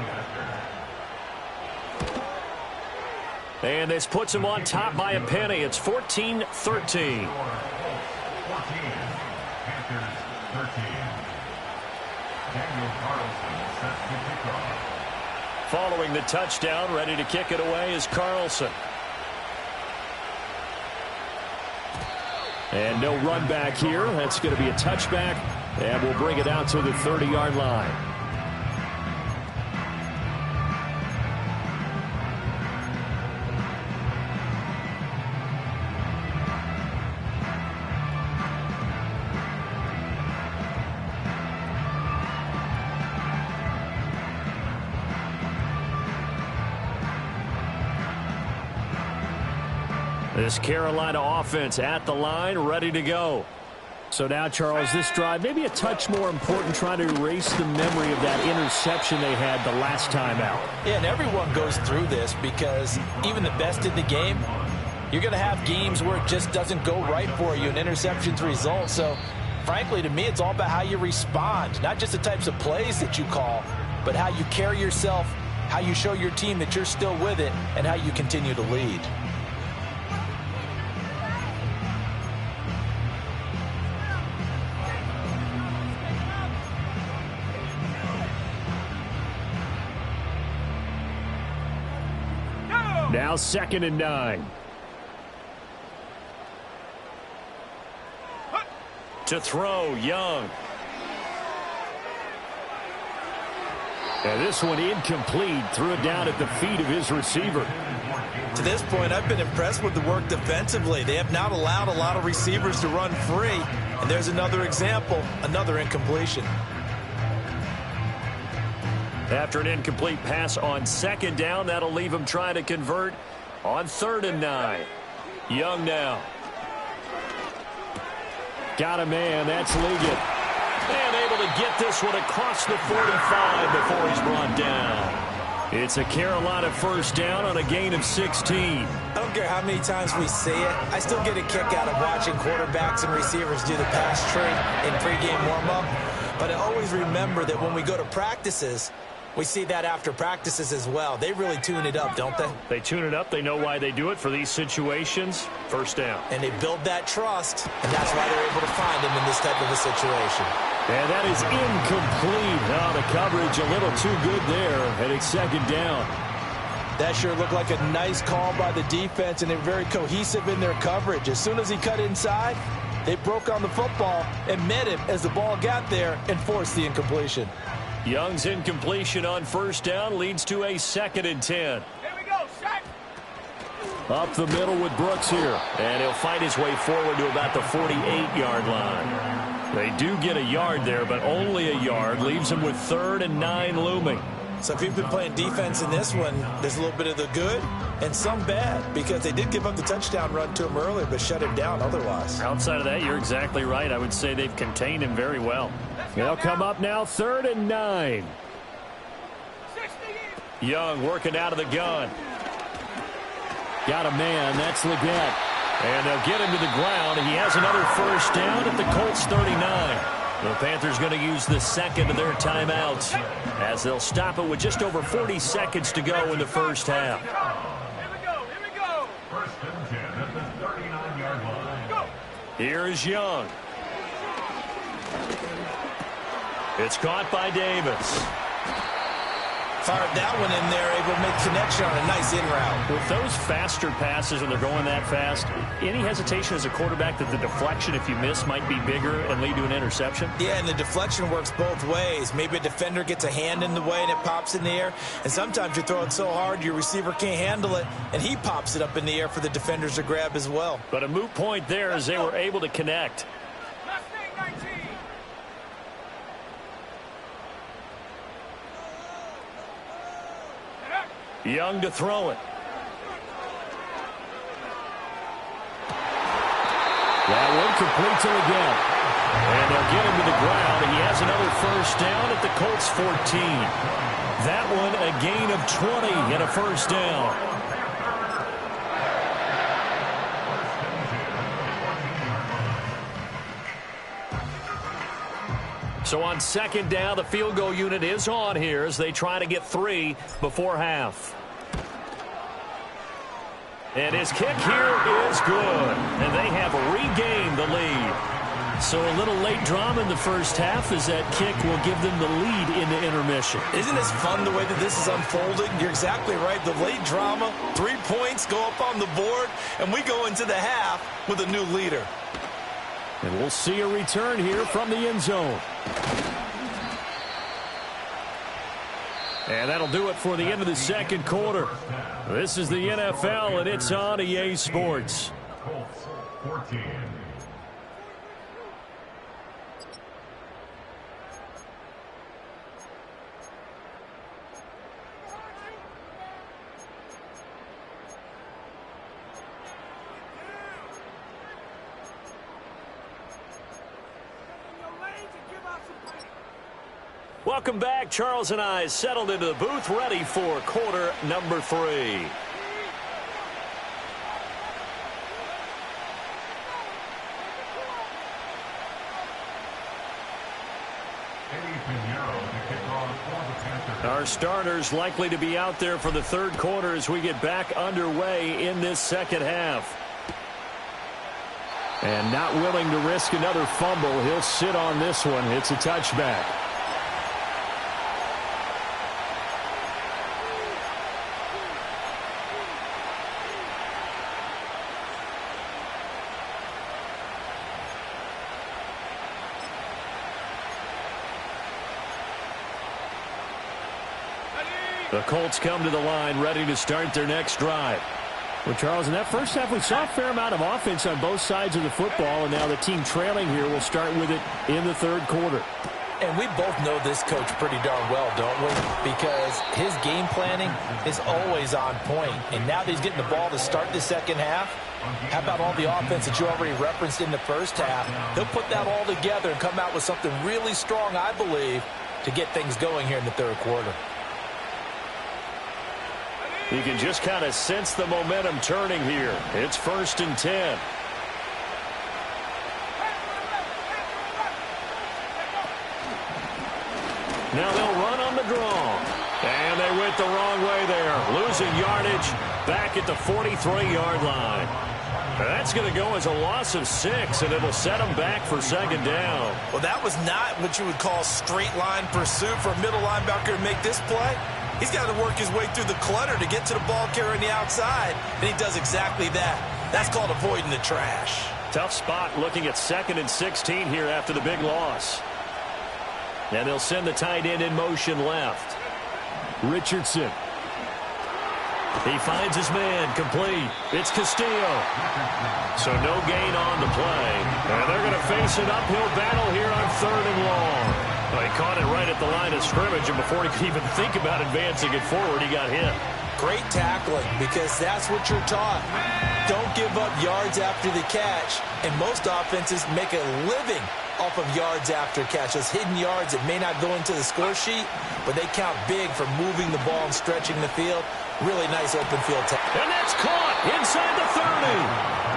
And this puts him on top by a penny. It's 14-13. Following the touchdown, ready to kick it away is Carlson. And no run back here. That's going to be a touchback, and we'll bring it out to the 30-yard line. This Carolina offense at the line, ready to go. So now, Charles, this drive maybe a touch more important, trying to erase the memory of that interception they had the last time out. Yeah, and everyone goes through this because even the best in the game, you're going to have games where it just doesn't go right for you, and interceptions result. So, frankly, to me, it's all about how you respond, not just the types of plays that you call, but how you carry yourself, how you show your team that you're still with it, and how you continue to lead. Now 2nd and 9. To throw, Young. And this one incomplete. Threw it down at the feet of his receiver. To this point, I've been impressed with the work defensively. They have not allowed a lot of receivers to run free. And there's another example, another incompletion. After an incomplete pass on second down, that'll leave him trying to convert on 3rd and 9. Young now. Got a man. That's Liggett. And able to get this one across the 45 before he's brought down. It's a Carolina first down on a gain of 16. I don't care how many times we see it. I still get a kick out of watching quarterbacks and receivers do the pass tree in pregame warm-up. But I always remember that when we go to practices, we see that after practices as well. They really tune it up, don't they? They tune it up. They know why they do it for these situations. First down. And they build that trust, and that's why they're able to find him in this type of a situation. And that is incomplete. Oh, the coverage a little too good there, and it's 2nd down. That sure looked like a nice call by the defense, and they're very cohesive in their coverage. As soon as he cut inside, they broke on the football and met him as the ball got there and forced the incompletion. Young's incompletion on first down leads to a 2nd and 10. Here we go, shot. Up the middle with Brooks here. And he'll fight his way forward to about the 48-yard line. They do get a yard there, but only a yard. Leaves him with 3rd and 9 looming. So if you've been playing defense in this one, there's a little bit of the good and some bad, because they did give up the touchdown run to him earlier, but shut him down otherwise. Outside of that, you're exactly right. I would say they've contained him very well. They'll come up now 3rd and 9. Young working out of the gun. Got a man. That's Liggett. And they'll get him to the ground. He has another first down at the Colts 39. The Panthers going to use the 2nd of their timeouts as they'll stop it with just over 40 seconds to go in the first half. Here we go. First and 10 at the 39-yard line. Go. Here is Young. It's caught by Davis. Fired that one in there, able to make connection on a nice in route. With those faster passes when they're going that fast, any hesitation as a quarterback that the deflection, if you miss, might be bigger and lead to an interception? Yeah, and the deflection works both ways. Maybe a defender gets a hand in the way and it pops in the air. And sometimes you throw it so hard your receiver can't handle it, and he pops it up in the air for the defenders to grab as well. But a moot point there as they were able to connect. Young to throw it. That one complete to Liggett. And they'll get him to the ground, and he has another first down at the Colts 14. That one a gain of 20 and a first down. So on 2nd down, the field goal unit is on here as they try to get 3 before half. And his kick here is good. And they have regained the lead. So a little late drama in the first half as that kick will give them the lead into intermission. Isn't this fun the way that this is unfolding? You're exactly right. The late drama, 3 points go up on the board, and we go into the half with a new leader. And we'll see a return here from the end zone. And that'll do it for the end of the 2nd quarter. This is the NFL, and it's on EA Sports. Colts 14. Welcome back. Charles and I settled into the booth, ready for quarter number 3. Our starters likely to be out there for the 3rd quarter as we get back underway in this 2nd half. And not willing to risk another fumble, he'll sit on this one. It's a touchback. The Colts come to the line ready to start their next drive. Well, Charles, in that first half, we saw a fair amount of offense on both sides of the football, and now the team trailing here will start with it in the third quarter. And we both know this coach pretty darn well, don't we? Because his game planning is always on point. And now that he's getting the ball to start the second half, how about all the offense that you already referenced in the first half? He'll put that all together and come out with something really strong, I believe, to get things going here in the third quarter. You can just kind of sense the momentum turning here. It's 1st and 10. Now they'll run on the draw. And they went the wrong way there. Losing yardage back at the 43-yard line. That's going to go as a loss of 6, and it'll set them back for second down. Well, that was not what you would call straight line pursuit for a middle linebacker to make this play. He's got to work his way through the clutter to get to the ball carrier on the outside, and he does exactly that. That's called avoiding the trash. Tough spot looking at 2nd and 16 here after the big loss. And they'll send the tight end in motion left. Richardson. He finds his man complete. It's Castillo. So no gain on the play. And they're going to face an uphill battle here on 3rd and long. Well, he caught it right at the line of scrimmage, and before he could even think about advancing it forward, he got hit. Great tackling, because that's what you're taught. Don't give up yards after the catch. And most offenses make a living off of yards after catch. Those hidden yards that may not go into the score sheet, but they count big for moving the ball and stretching the field. Really nice open field tackle. And that's caught inside the 30.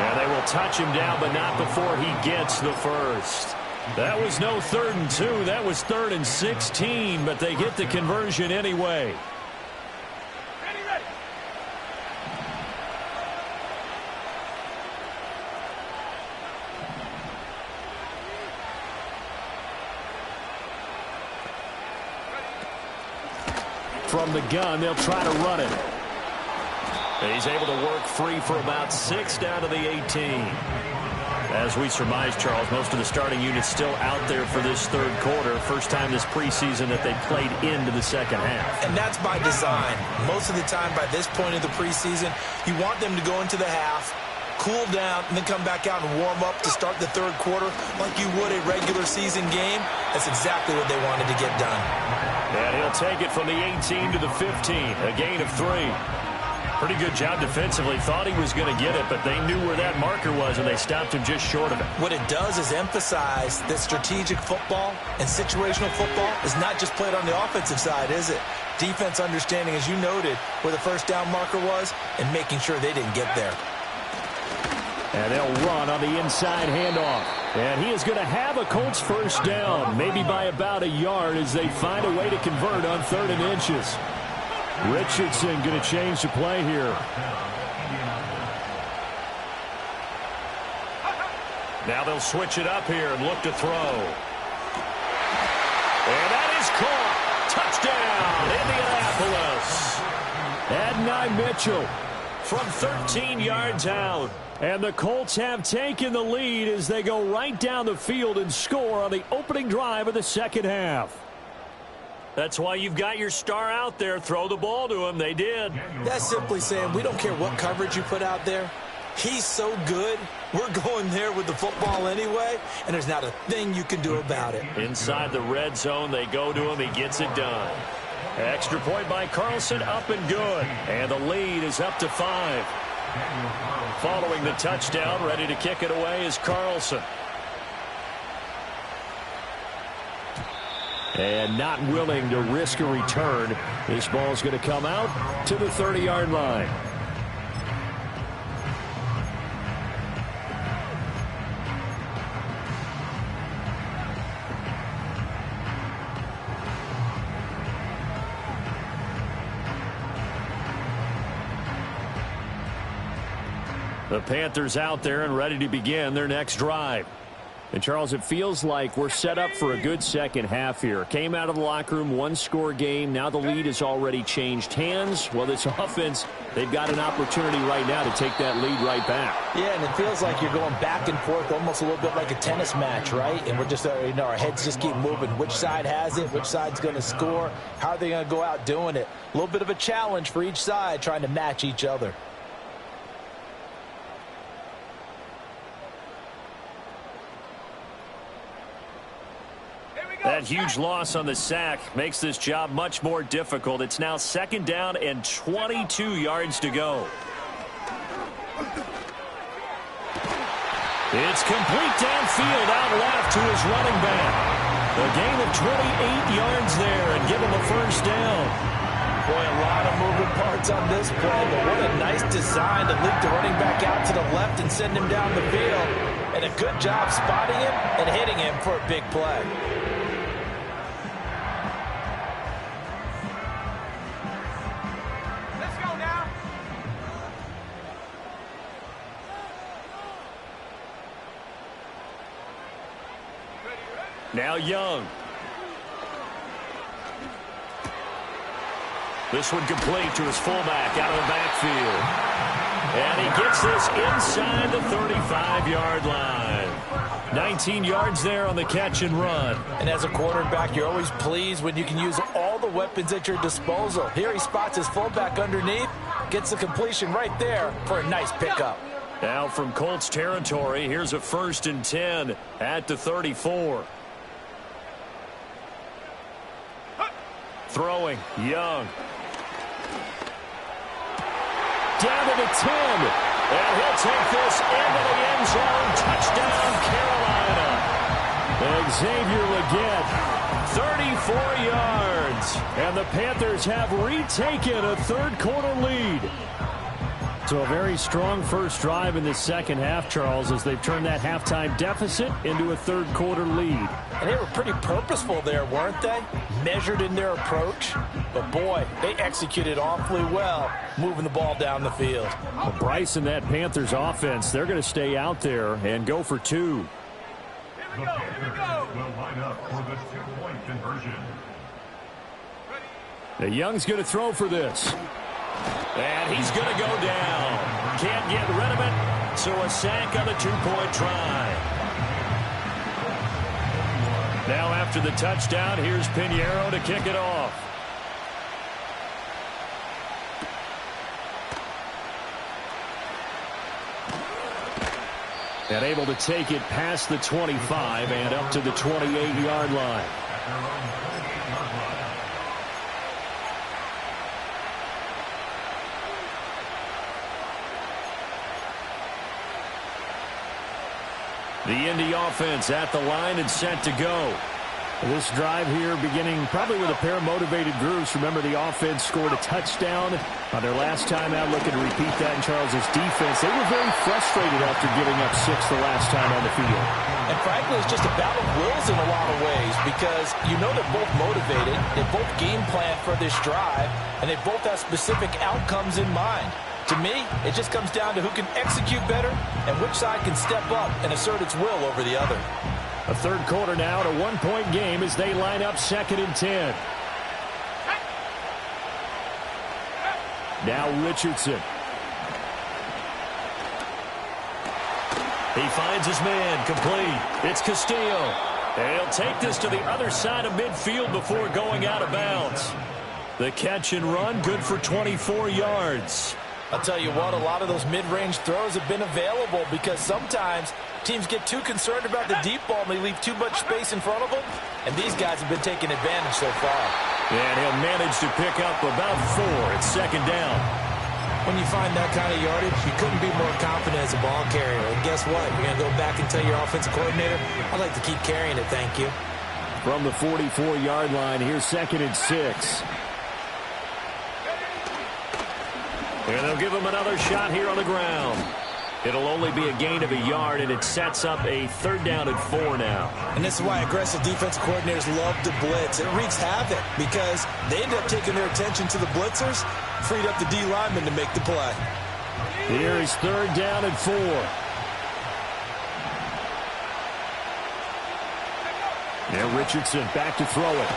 And they will touch him down, but not before he gets the first. That was no 3rd and 2. That was 3rd and 16, but they get the conversion anyway. From the gun, they'll try to run it. And he's able to work free for about 6 down to the 18. As we surmise, Charles, most of the starting units still out there for this third quarter. First time this preseason that they played into the second half. And that's by design. Most of the time by this point of the preseason, you want them to go into the half, cool down, and then come back out and warm up to start the third quarter like you would a regular season game. That's exactly what they wanted to get done. And he'll take it from the 18 to the 15, a gain of 3. Pretty good job defensively. Thought he was going to get it, but they knew where that marker was, and they stopped him just short of it. What it does is emphasize that strategic football and situational football is not just played on the offensive side, is it? Defense understanding, as you noted, where the first down marker was and making sure they didn't get there. And they'll run on the inside handoff. And he is going to have a Colts first down, maybe by about a yard as they find a way to convert on 3rd and inches. Richardson going to change the play here. Now they'll switch it up here and look to throw. And that is caught. Touchdown, Indianapolis. Adonai Mitchell from 13 yards out. And the Colts have taken the lead as they go right down the field and score on the opening drive of the second half. That's why you've got your star out there. Throw the ball to him. They did. That's simply saying we don't care what coverage you put out there. He's so good. We're going there with the football anyway, and there's not a thing you can do about it. Inside the red zone, they go to him. He gets it done. Extra point by Carlson, up and good. And the lead is up to 5. Following the touchdown, ready to kick it away is Carlson. And not willing to risk a return. This ball's going to come out to the 30-yard line. The Panthers out there and ready to begin their next drive. And, Charles, it feels like we're set up for a good second half here. Came out of the locker room, one-score game. Now the lead has already changed hands. Well, this offense, they've got an opportunity right now to take that lead right back. Yeah, and it feels like you're going back and forth almost a little bit like a tennis match, right? And we're just, our heads just keep moving. Which side has it? Which side's going to score? How are they going to go out doing it? A little bit of a challenge for each side trying to match each other. That huge loss on the sack makes this job much more difficult. It's now 2nd down and 22 yards to go. It's complete downfield out left to his running back. A gain of 28 yards there and give him a first down. Boy, a lot of moving parts on this play, but what a nice design to leak the running back out to the left and send him down the field. And a good job spotting him and hitting him for a big play. Now Young. This one complete to his fullback out of the backfield. And he gets this inside the 35-yard line. 19 yards there on the catch and run. And as a quarterback, you're always pleased when you can use all the weapons at your disposal. Here he spots his fullback underneath, gets the completion right there for a nice pickup. Now from Colts territory, here's a 1st and 10 at the 34. Throwing, Young. Down to the 10. And he'll take this into the end zone. Touchdown, Carolina. Xavier Legette, 34 yards. And the Panthers have retaken a third-quarter lead. So a very strong first drive in the second half, Charles, as they've turned that halftime deficit into a third-quarter lead. And they were pretty purposeful there, weren't they? Measured in their approach. But, boy, they executed awfully well, moving the ball down the field. Well, Bryce and that Panthers offense, they're going to stay out there and go for 2. The Panthers will line up for the 2-point conversion. The Young's going to throw for this. And he's going to go down. Can't get rid of it, so a sack on the 2-point try. Now after the touchdown, here's Pinheiro to kick it off. And able to take it past the 25 and up to the 28-yard line. The Indy offense at the line and set to go. This drive here beginning probably with a pair of motivated groups. Remember, the offense scored a touchdown on their last time out. Looking to repeat that in Charles's defense. They were very frustrated after giving up 6 the last time on the field. And frankly, it's just a battle of wills in a lot of ways because you know they're both motivated. They both game plan for this drive, and they both have specific outcomes in mind. To me, it just comes down to who can execute better and which side can step up and assert its will over the other. A third quarter now, and a 1-point game as they line up 2nd and 10. Now Richardson. He finds his man, complete. It's Castillo. And he'll take this to the other side of midfield before going out of bounds. The catch and run, good for 24 yards. I'll tell you what, a lot of those mid-range throws have been available because sometimes teams get too concerned about the deep ball and they leave too much space in front of them, and these guys have been taking advantage so far. And he'll manage to pick up about 4 at 2nd down. When you find that kind of yardage, you couldn't be more confident as a ball carrier. And guess what? You're going to go back and tell your offensive coordinator, I'd like to keep carrying it, thank you. From the 44-yard line, here's 2nd and 6. And they'll give him another shot here on the ground. It'll only be a gain of a yard, and it sets up a 3rd down and 4 now. And this is why aggressive defensive coordinators love to blitz. It wreaks havoc because they end up taking their attention to the blitzers, freed up the D lineman to make the play. Here is 3rd down and 4. Richardson. Back to throw it.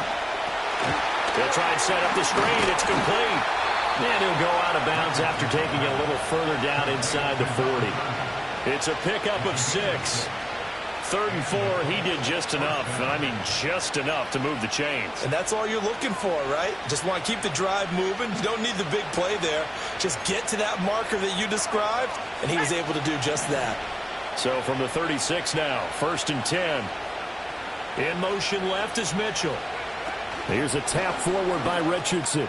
They'll try and set up the screen. It's complete. And he'll go out of bounds after taking it a little further down inside the 40. It's a pickup of 6. 3rd and 4, he did just enough. I mean, just enough to move the chains. And that's all you're looking for, right? Just want to keep the drive moving. You don't need the big play there. Just get to that marker that you described, and he was able to do just that. So from the 36 now, 1st and 10. In motion left is Mitchell. Here's a tap forward by Richardson.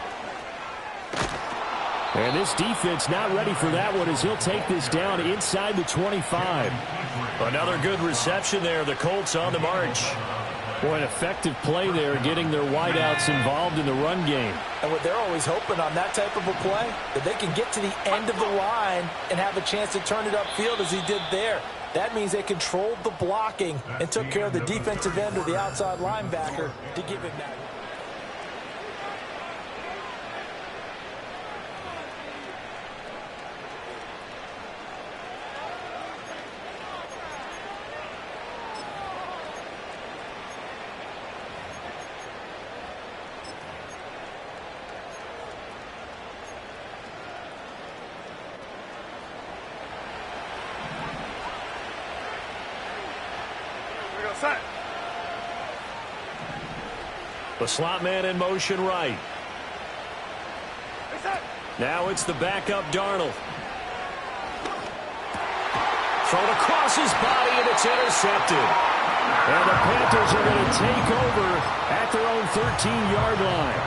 And this defense not ready for that one as he'll take this down inside the 25. Another good reception there. The Colts on the march. Boy, an effective play there, getting their wideouts involved in the run game. And what they're always hoping on that type of a play, that they can get to the end of the line and have a chance to turn it upfield as he did there. That means they controlled the blocking and took care of the defensive end or the outside linebacker to give him that. The slot man in motion right. Now it's the backup Darnold. Thrown across his body, and it's intercepted. And the Panthers are going to take over at their own 13-yard line.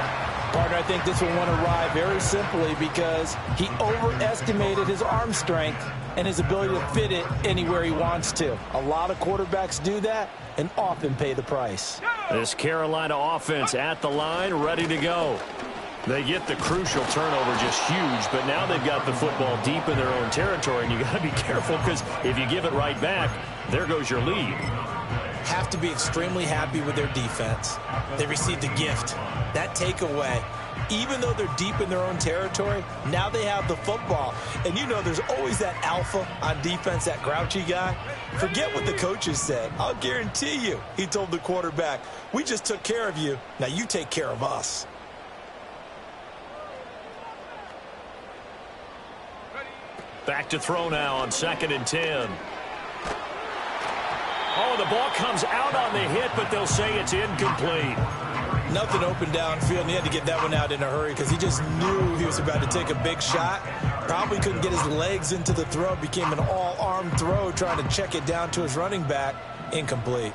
Partner, I think this will want to ride very simply because he overestimated his arm strength and his ability to fit it anywhere he wants to. A lot of quarterbacks do that and often pay the price. This Carolina offense at the line, ready to go. They get the crucial turnover, just huge, but now they've got the football deep in their own territory, and you got to be careful because if you give it right back, there goes your lead. Have to be extremely happy with their defense. They received a gift. That takeaway, even though they're deep in their own territory, now they have the football. And you know there's always that alpha on defense, that grouchy guy. Forget what the coaches said. I'll guarantee you, he told the quarterback, we just took care of you. Now you take care of us. Back to throw now on 2nd and 10. Oh, the ball comes out on the hit, but they'll say it's incomplete. Nothing open downfield, and he had to get that one out in a hurry because he just knew he was about to take a big shot. Probably couldn't get his legs into the throw. Became an all-arm throw, trying to check it down to his running back. Incomplete.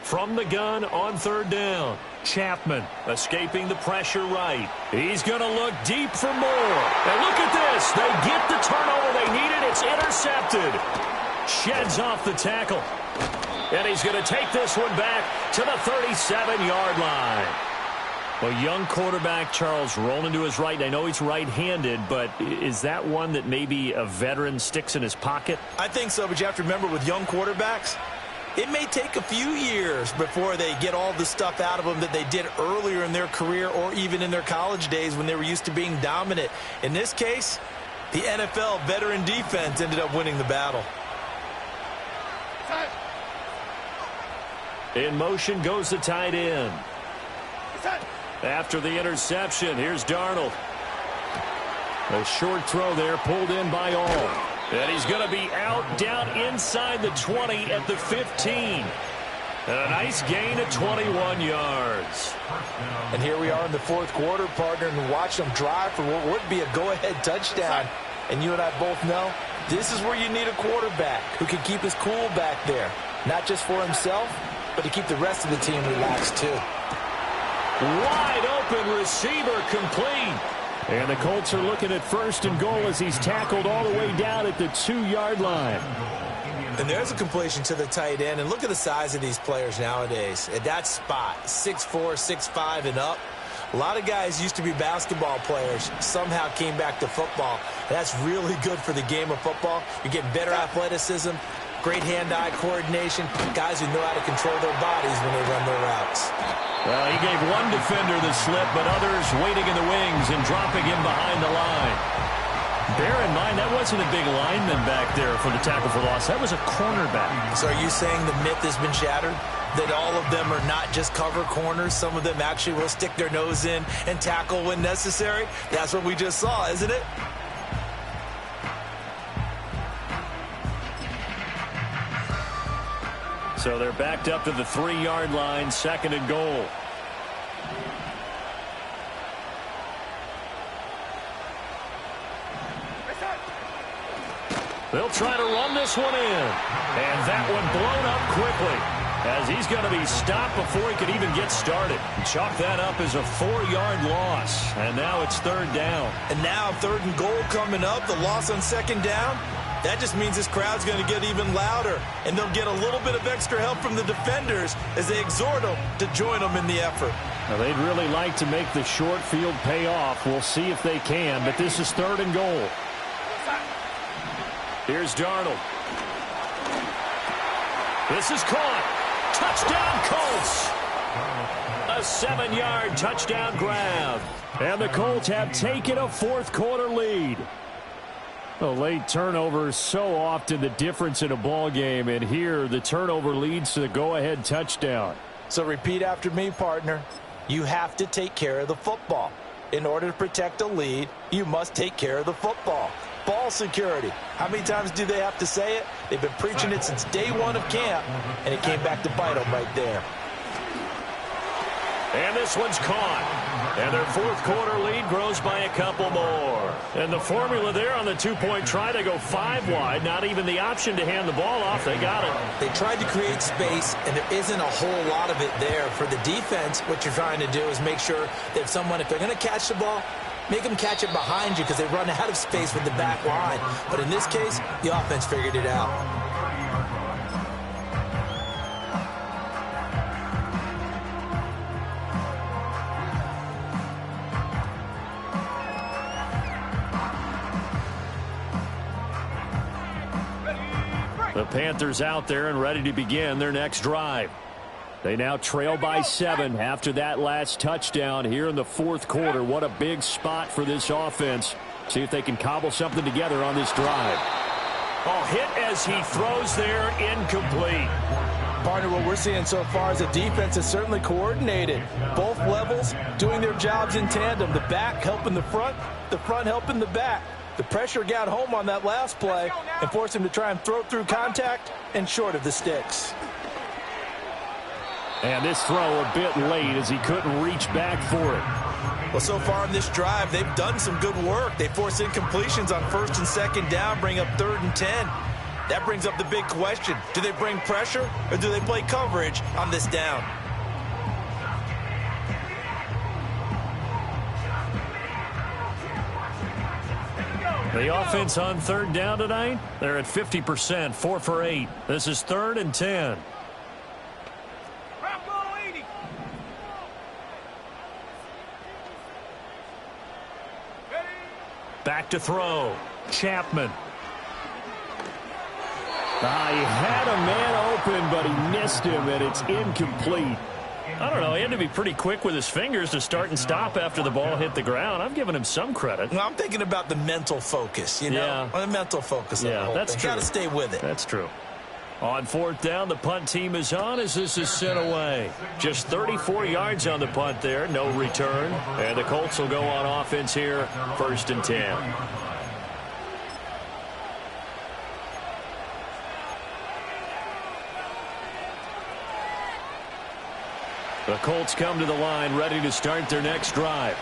From the gun on 3rd down, Chapman escaping the pressure right. He's going to look deep for more. And look at this. They get the turnover they needed. It's intercepted. Sheds off the tackle. And he's going to take this one back to the 37-yard line. Well, young quarterback Charles rolling to his right. I know he's right-handed, but is that one that maybe a veteran sticks in his pocket? I think so, but you have to remember with young quarterbacks, it may take a few years before they get all the stuff out of them that they did earlier in their career or even in their college days when they were used to being dominant. In this case, the NFL veteran defense ended up winning the battle. In motion goes the tight end. After the interception, here's Darnold. A short throw there pulled in by all. And he's going to be out down inside the 20 at the 15. And a nice gain of 21 yards. And here we are in the 4th quarter, partner, and watch them drive for what would be a go-ahead touchdown. And you and I both know this is where you need a quarterback who can keep his cool back there. Not just for himself, but to keep the rest of the team relaxed too. Wide open receiver complete. And the Colts are looking at 1st and goal as he's tackled all the way down at the 2-yard line. And there's a completion to the tight end. And look at the size of these players nowadays. At that spot, 6'4", 6'5", and up. A lot of guys used to be basketball players, somehow came back to football. And that's really good for the game of football. You're getting better athleticism, great hand-eye coordination, guys who know how to control their bodies when they run their routes. Well, he gave one defender the slip, but others waiting in the wings and dropping him behind the line. bear in mind, that wasn't a big lineman back there for the tackle for loss. That was a cornerback. So are you saying the myth has been shattered? That all of them are not just cover corners? Some of them actually will stick their nose in and tackle when necessary? That's what we just saw, isn't it? So they're backed up to the 3-yard line, 2nd and goal. They'll try to run this one in. And that one blown up quickly, as he's going to be stopped before he could even get started. Chalk that up as a 4-yard loss. And now it's 3rd down. And now 3rd and goal coming up. The loss on 2nd down. That just means this crowd's going to get even louder. And they'll get a little bit of extra help from the defenders as they exhort them to join them in the effort. Now, they'd really like to make the short field pay off. We'll see if they can. But this is 3rd and goal. Here's Darnold. This is caught. Touchdown, Colts. A 7-yard touchdown grab. And the Colts have taken a 4th quarter lead. The late turnover is so often the difference in a ball game, and here the turnover leads to the go-ahead touchdown. So repeat after me, partner. You have to take care of the football. In order to protect a lead, you must take care of the football. Ball security. How many times do they have to say it? They've been preaching it since day 1 of camp, and it came back to bite them right there. And this one's caught. And their 4th quarter lead grows by a couple more. And the formula there on the 2-point try to go 5 wide. Not even the option to hand the ball off. They got it. They tried to create space, and there isn't a whole lot of it there. For the defense, what you're trying to do is make sure that if they're going to catch the ball, make them catch it behind you because they run out of space with the back line. But in this case, the offense figured it out. The Panthers out there and ready to begin their next drive. They now trail by 7 after that last touchdown here in the 4th quarter. What a big spot for this offense. See if they can cobble something together on this drive. Oh, hit as he throws there, incomplete. Partner, what we're seeing so far is the defense is certainly coordinated. Both levels doing their jobs in tandem. The back helping the front helping the back. The pressure got home on that last play and forced him to try and throw through contact and short of the sticks. And this throw a bit late as he couldn't reach back for it. Well, so far in this drive, they've done some good work. They force incompletions on 1st and 2nd down, bring up 3rd and 10. That brings up the big question. Do they bring pressure or do they play coverage on this down? The offense on 3rd down tonight, they're at 50%, 4 for 8. This is 3rd and 10. Back to throw. Chapman. He had a man open, but he missed him, and it's incomplete. I don't know. He had to be pretty quick with his fingers to start and stop after the ball hit the ground. I'm giving him some credit. Well, I'm thinking about the mental focus, you know? Yeah. The mental focus of the whole that's thing. true. Got to stay with it. That's true. On 4th down, the punt team is on as this is sent away. Just 34 yards on the punt there, no return. And the Colts will go on offense here, 1st and 10. The Colts come to the line ready to start their next drive.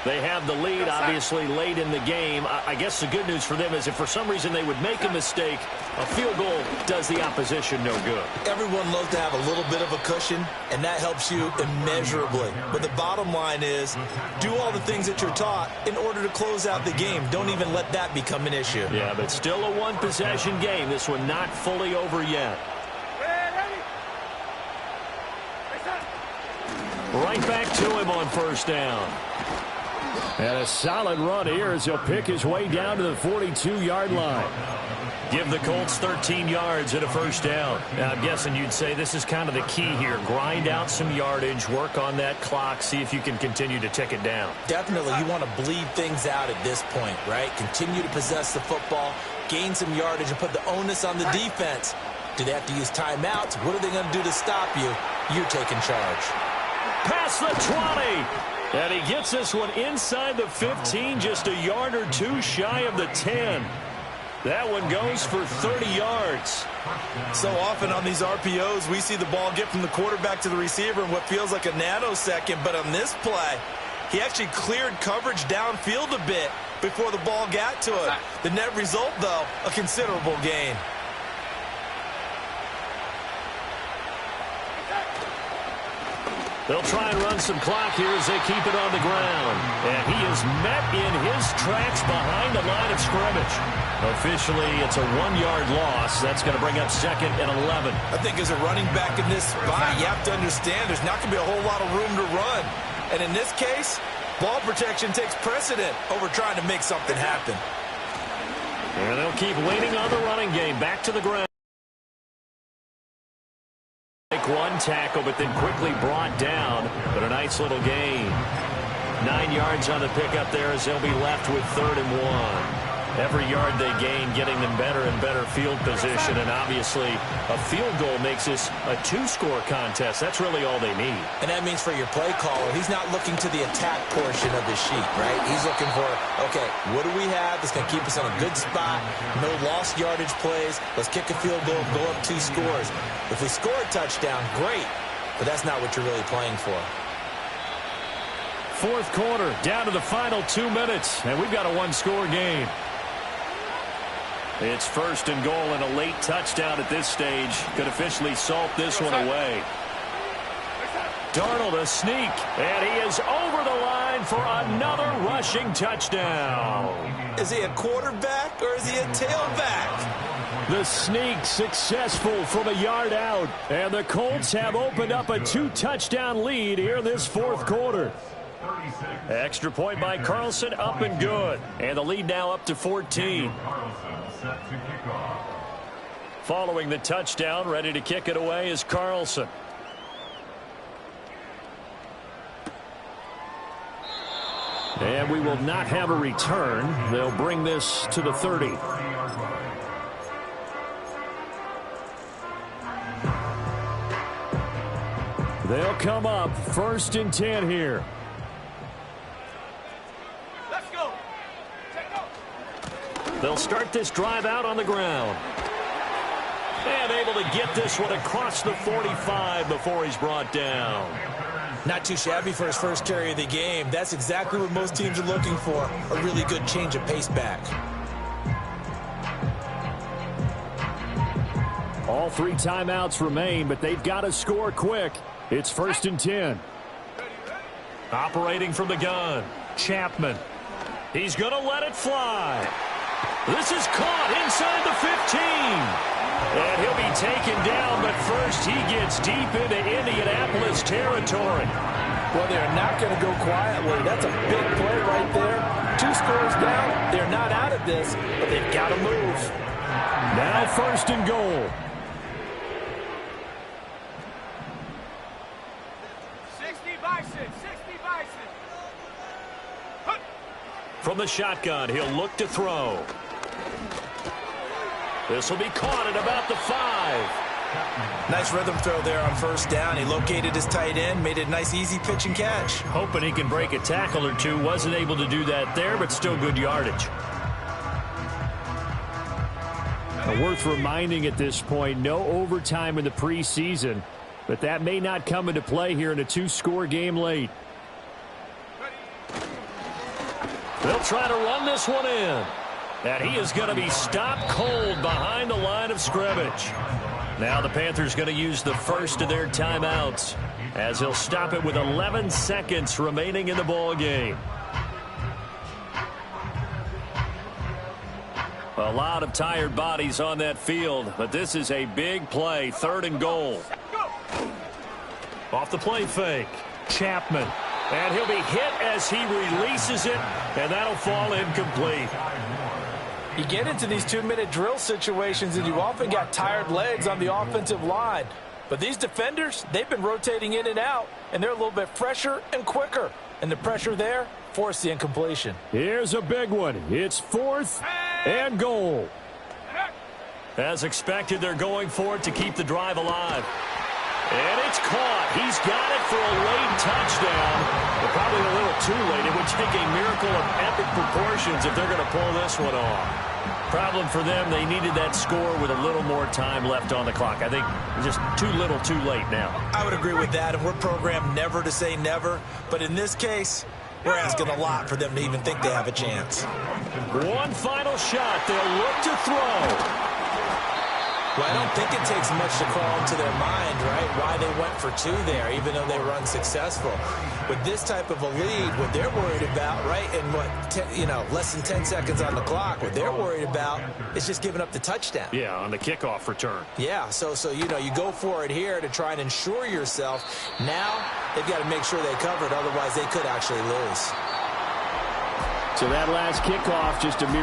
They have the lead, obviously, late in the game. I guess the good news for them is if for some reason they would make a mistake, a field goal does the opposition no good. Everyone loves to have a little bit of a cushion, and that helps you immeasurably. But the bottom line is do all the things that you're taught in order to close out the game. Don't even let that become an issue. Yeah, but still a one-possession game. This one not fully over yet. Right back to him on 1st down. And a solid run here as he'll pick his way down to the 42-yard line. Give the Colts 13 yards and a first down. Now, I'm guessing you'd say this is kind of the key here. Grind out some yardage, work on that clock, see if you can continue to tick it down. Definitely, you want to bleed things out at this point, right? Continue to possess the football, gain some yardage, and put the onus on the defense. Do they have to use timeouts? What are they going to do to stop you? You're taking charge. Past the 20. And he gets this one inside the 15, just a yard or two shy of the 10. That one goes for 30 yards. So often on these RPOs, we see the ball get from the quarterback to the receiver in what feels like a nanosecond. But on this play, he actually cleared coverage downfield a bit before the ball got to him. The net result, though, a considerable gain. They'll try and run some clock here as they keep it on the ground. And he is met in his tracks behind the line of scrimmage. Officially, it's a 1-yard loss. That's going to bring up 2nd and 11. I think as a running back in this spot, you have to understand there's not going to be a whole lot of room to run. And in this case, ball protection takes precedent over trying to make something happen. And they'll keep leaning on the running game. Back to the ground. One tackle, but then quickly brought down. But a nice little gain. 9 yards on the pickup there as they'll be left with 3rd and 1. Every yard they gain, getting them better and better field position. And obviously, a field goal makes this a 2-score contest. That's really all they need. And that means for your play caller, he's not looking to the attack portion of the sheet, right? He's looking for, okay, what do we have that's going to keep us in a good spot? No lost yardage plays. Let's kick a field goal, go up 2 scores. If we score a touchdown, great. But that's not what you're really playing for. 4th quarter, down to the final 2 minutes. And we've got a 1-score game. It's 1st and goal, and a late touchdown at this stage could officially salt this one away. Darnold a sneak, and he is over the line for another rushing touchdown. Is he a quarterback or is he a tailback? The sneak successful from a yard out, and the Colts have opened up a 2-touchdown lead here in this 4th quarter. Extra point by Carlson, up and good. And the lead now up to 14. Following the touchdown, ready to kick it away is Carlson. And we will not have a return. They'll bring this to the 30. They'll come up 1st and 10 here. They'll start this drive out on the ground. And able to get this one across the 45 before he's brought down. Not too shabby for his first carry of the game. That's exactly what most teams are looking for. A really good change of pace back. All 3 timeouts remain, but they've got to score quick. It's 1st and 10. Operating from the gun, Chapman. He's going to let it fly. This is caught inside the 15. And he'll be taken down, but first he gets deep into Indianapolis territory. Well, they're not going to go quietly. That's a big play right there. 2 scores down. They're not out of this, but they've got to move. Now 1st and goal. 60 by 6, 60 by 6. From the shotgun, he'll look to throw. This will be caught at about the 5. Nice rhythm throw there on 1st down. He located his tight end, made it a nice, easy pitch and catch. Hoping he can break a tackle or two. Wasn't able to do that there, but still good yardage. Now, worth reminding at this point, no overtime in the preseason, but that may not come into play here in a 2-score game late. They'll try to run this one in. And he is going to be stopped cold behind the line of scrimmage. Now the Panthers going to use the first of their timeouts as he'll stop it with 11 seconds remaining in the ball game. A lot of tired bodies on that field, but this is a big play, 3rd and goal. Off the play fake, Chapman. And he'll be hit as he releases it, and that'll fall incomplete. You get into these 2-minute drill situations, and you often got tired legs on the offensive line. But these defenders, they've been rotating in and out, and they're a little bit fresher and quicker. And the pressure there forced the incompletion. Here's a big one. It's 4th and goal. As expected, they're going for it to keep the drive alive. And it's caught. He's got it for a late touchdown. But probably a little too late. It would take a miracle of epic proportions if they're going to pull this one off. Problem for them, they needed that score with a little more time left on the clock. I think just too little too late now. I would agree with that, and we're programmed never to say never. But in this case, we're asking a lot for them to even think they have a chance. One final shot. They'll look to throw. Well, I don't think it takes much to crawl into their mind, right, why they went for 2 there, even though they were unsuccessful. With this type of a lead, what they're worried about, right, and less than 10 seconds on the clock, what they're worried about is just giving up the touchdown. Yeah, on the kickoff return. Yeah, so you go for it here to try and ensure yourself. Now they've got to make sure they cover it, otherwise they could actually lose. So that last kickoff, just a mere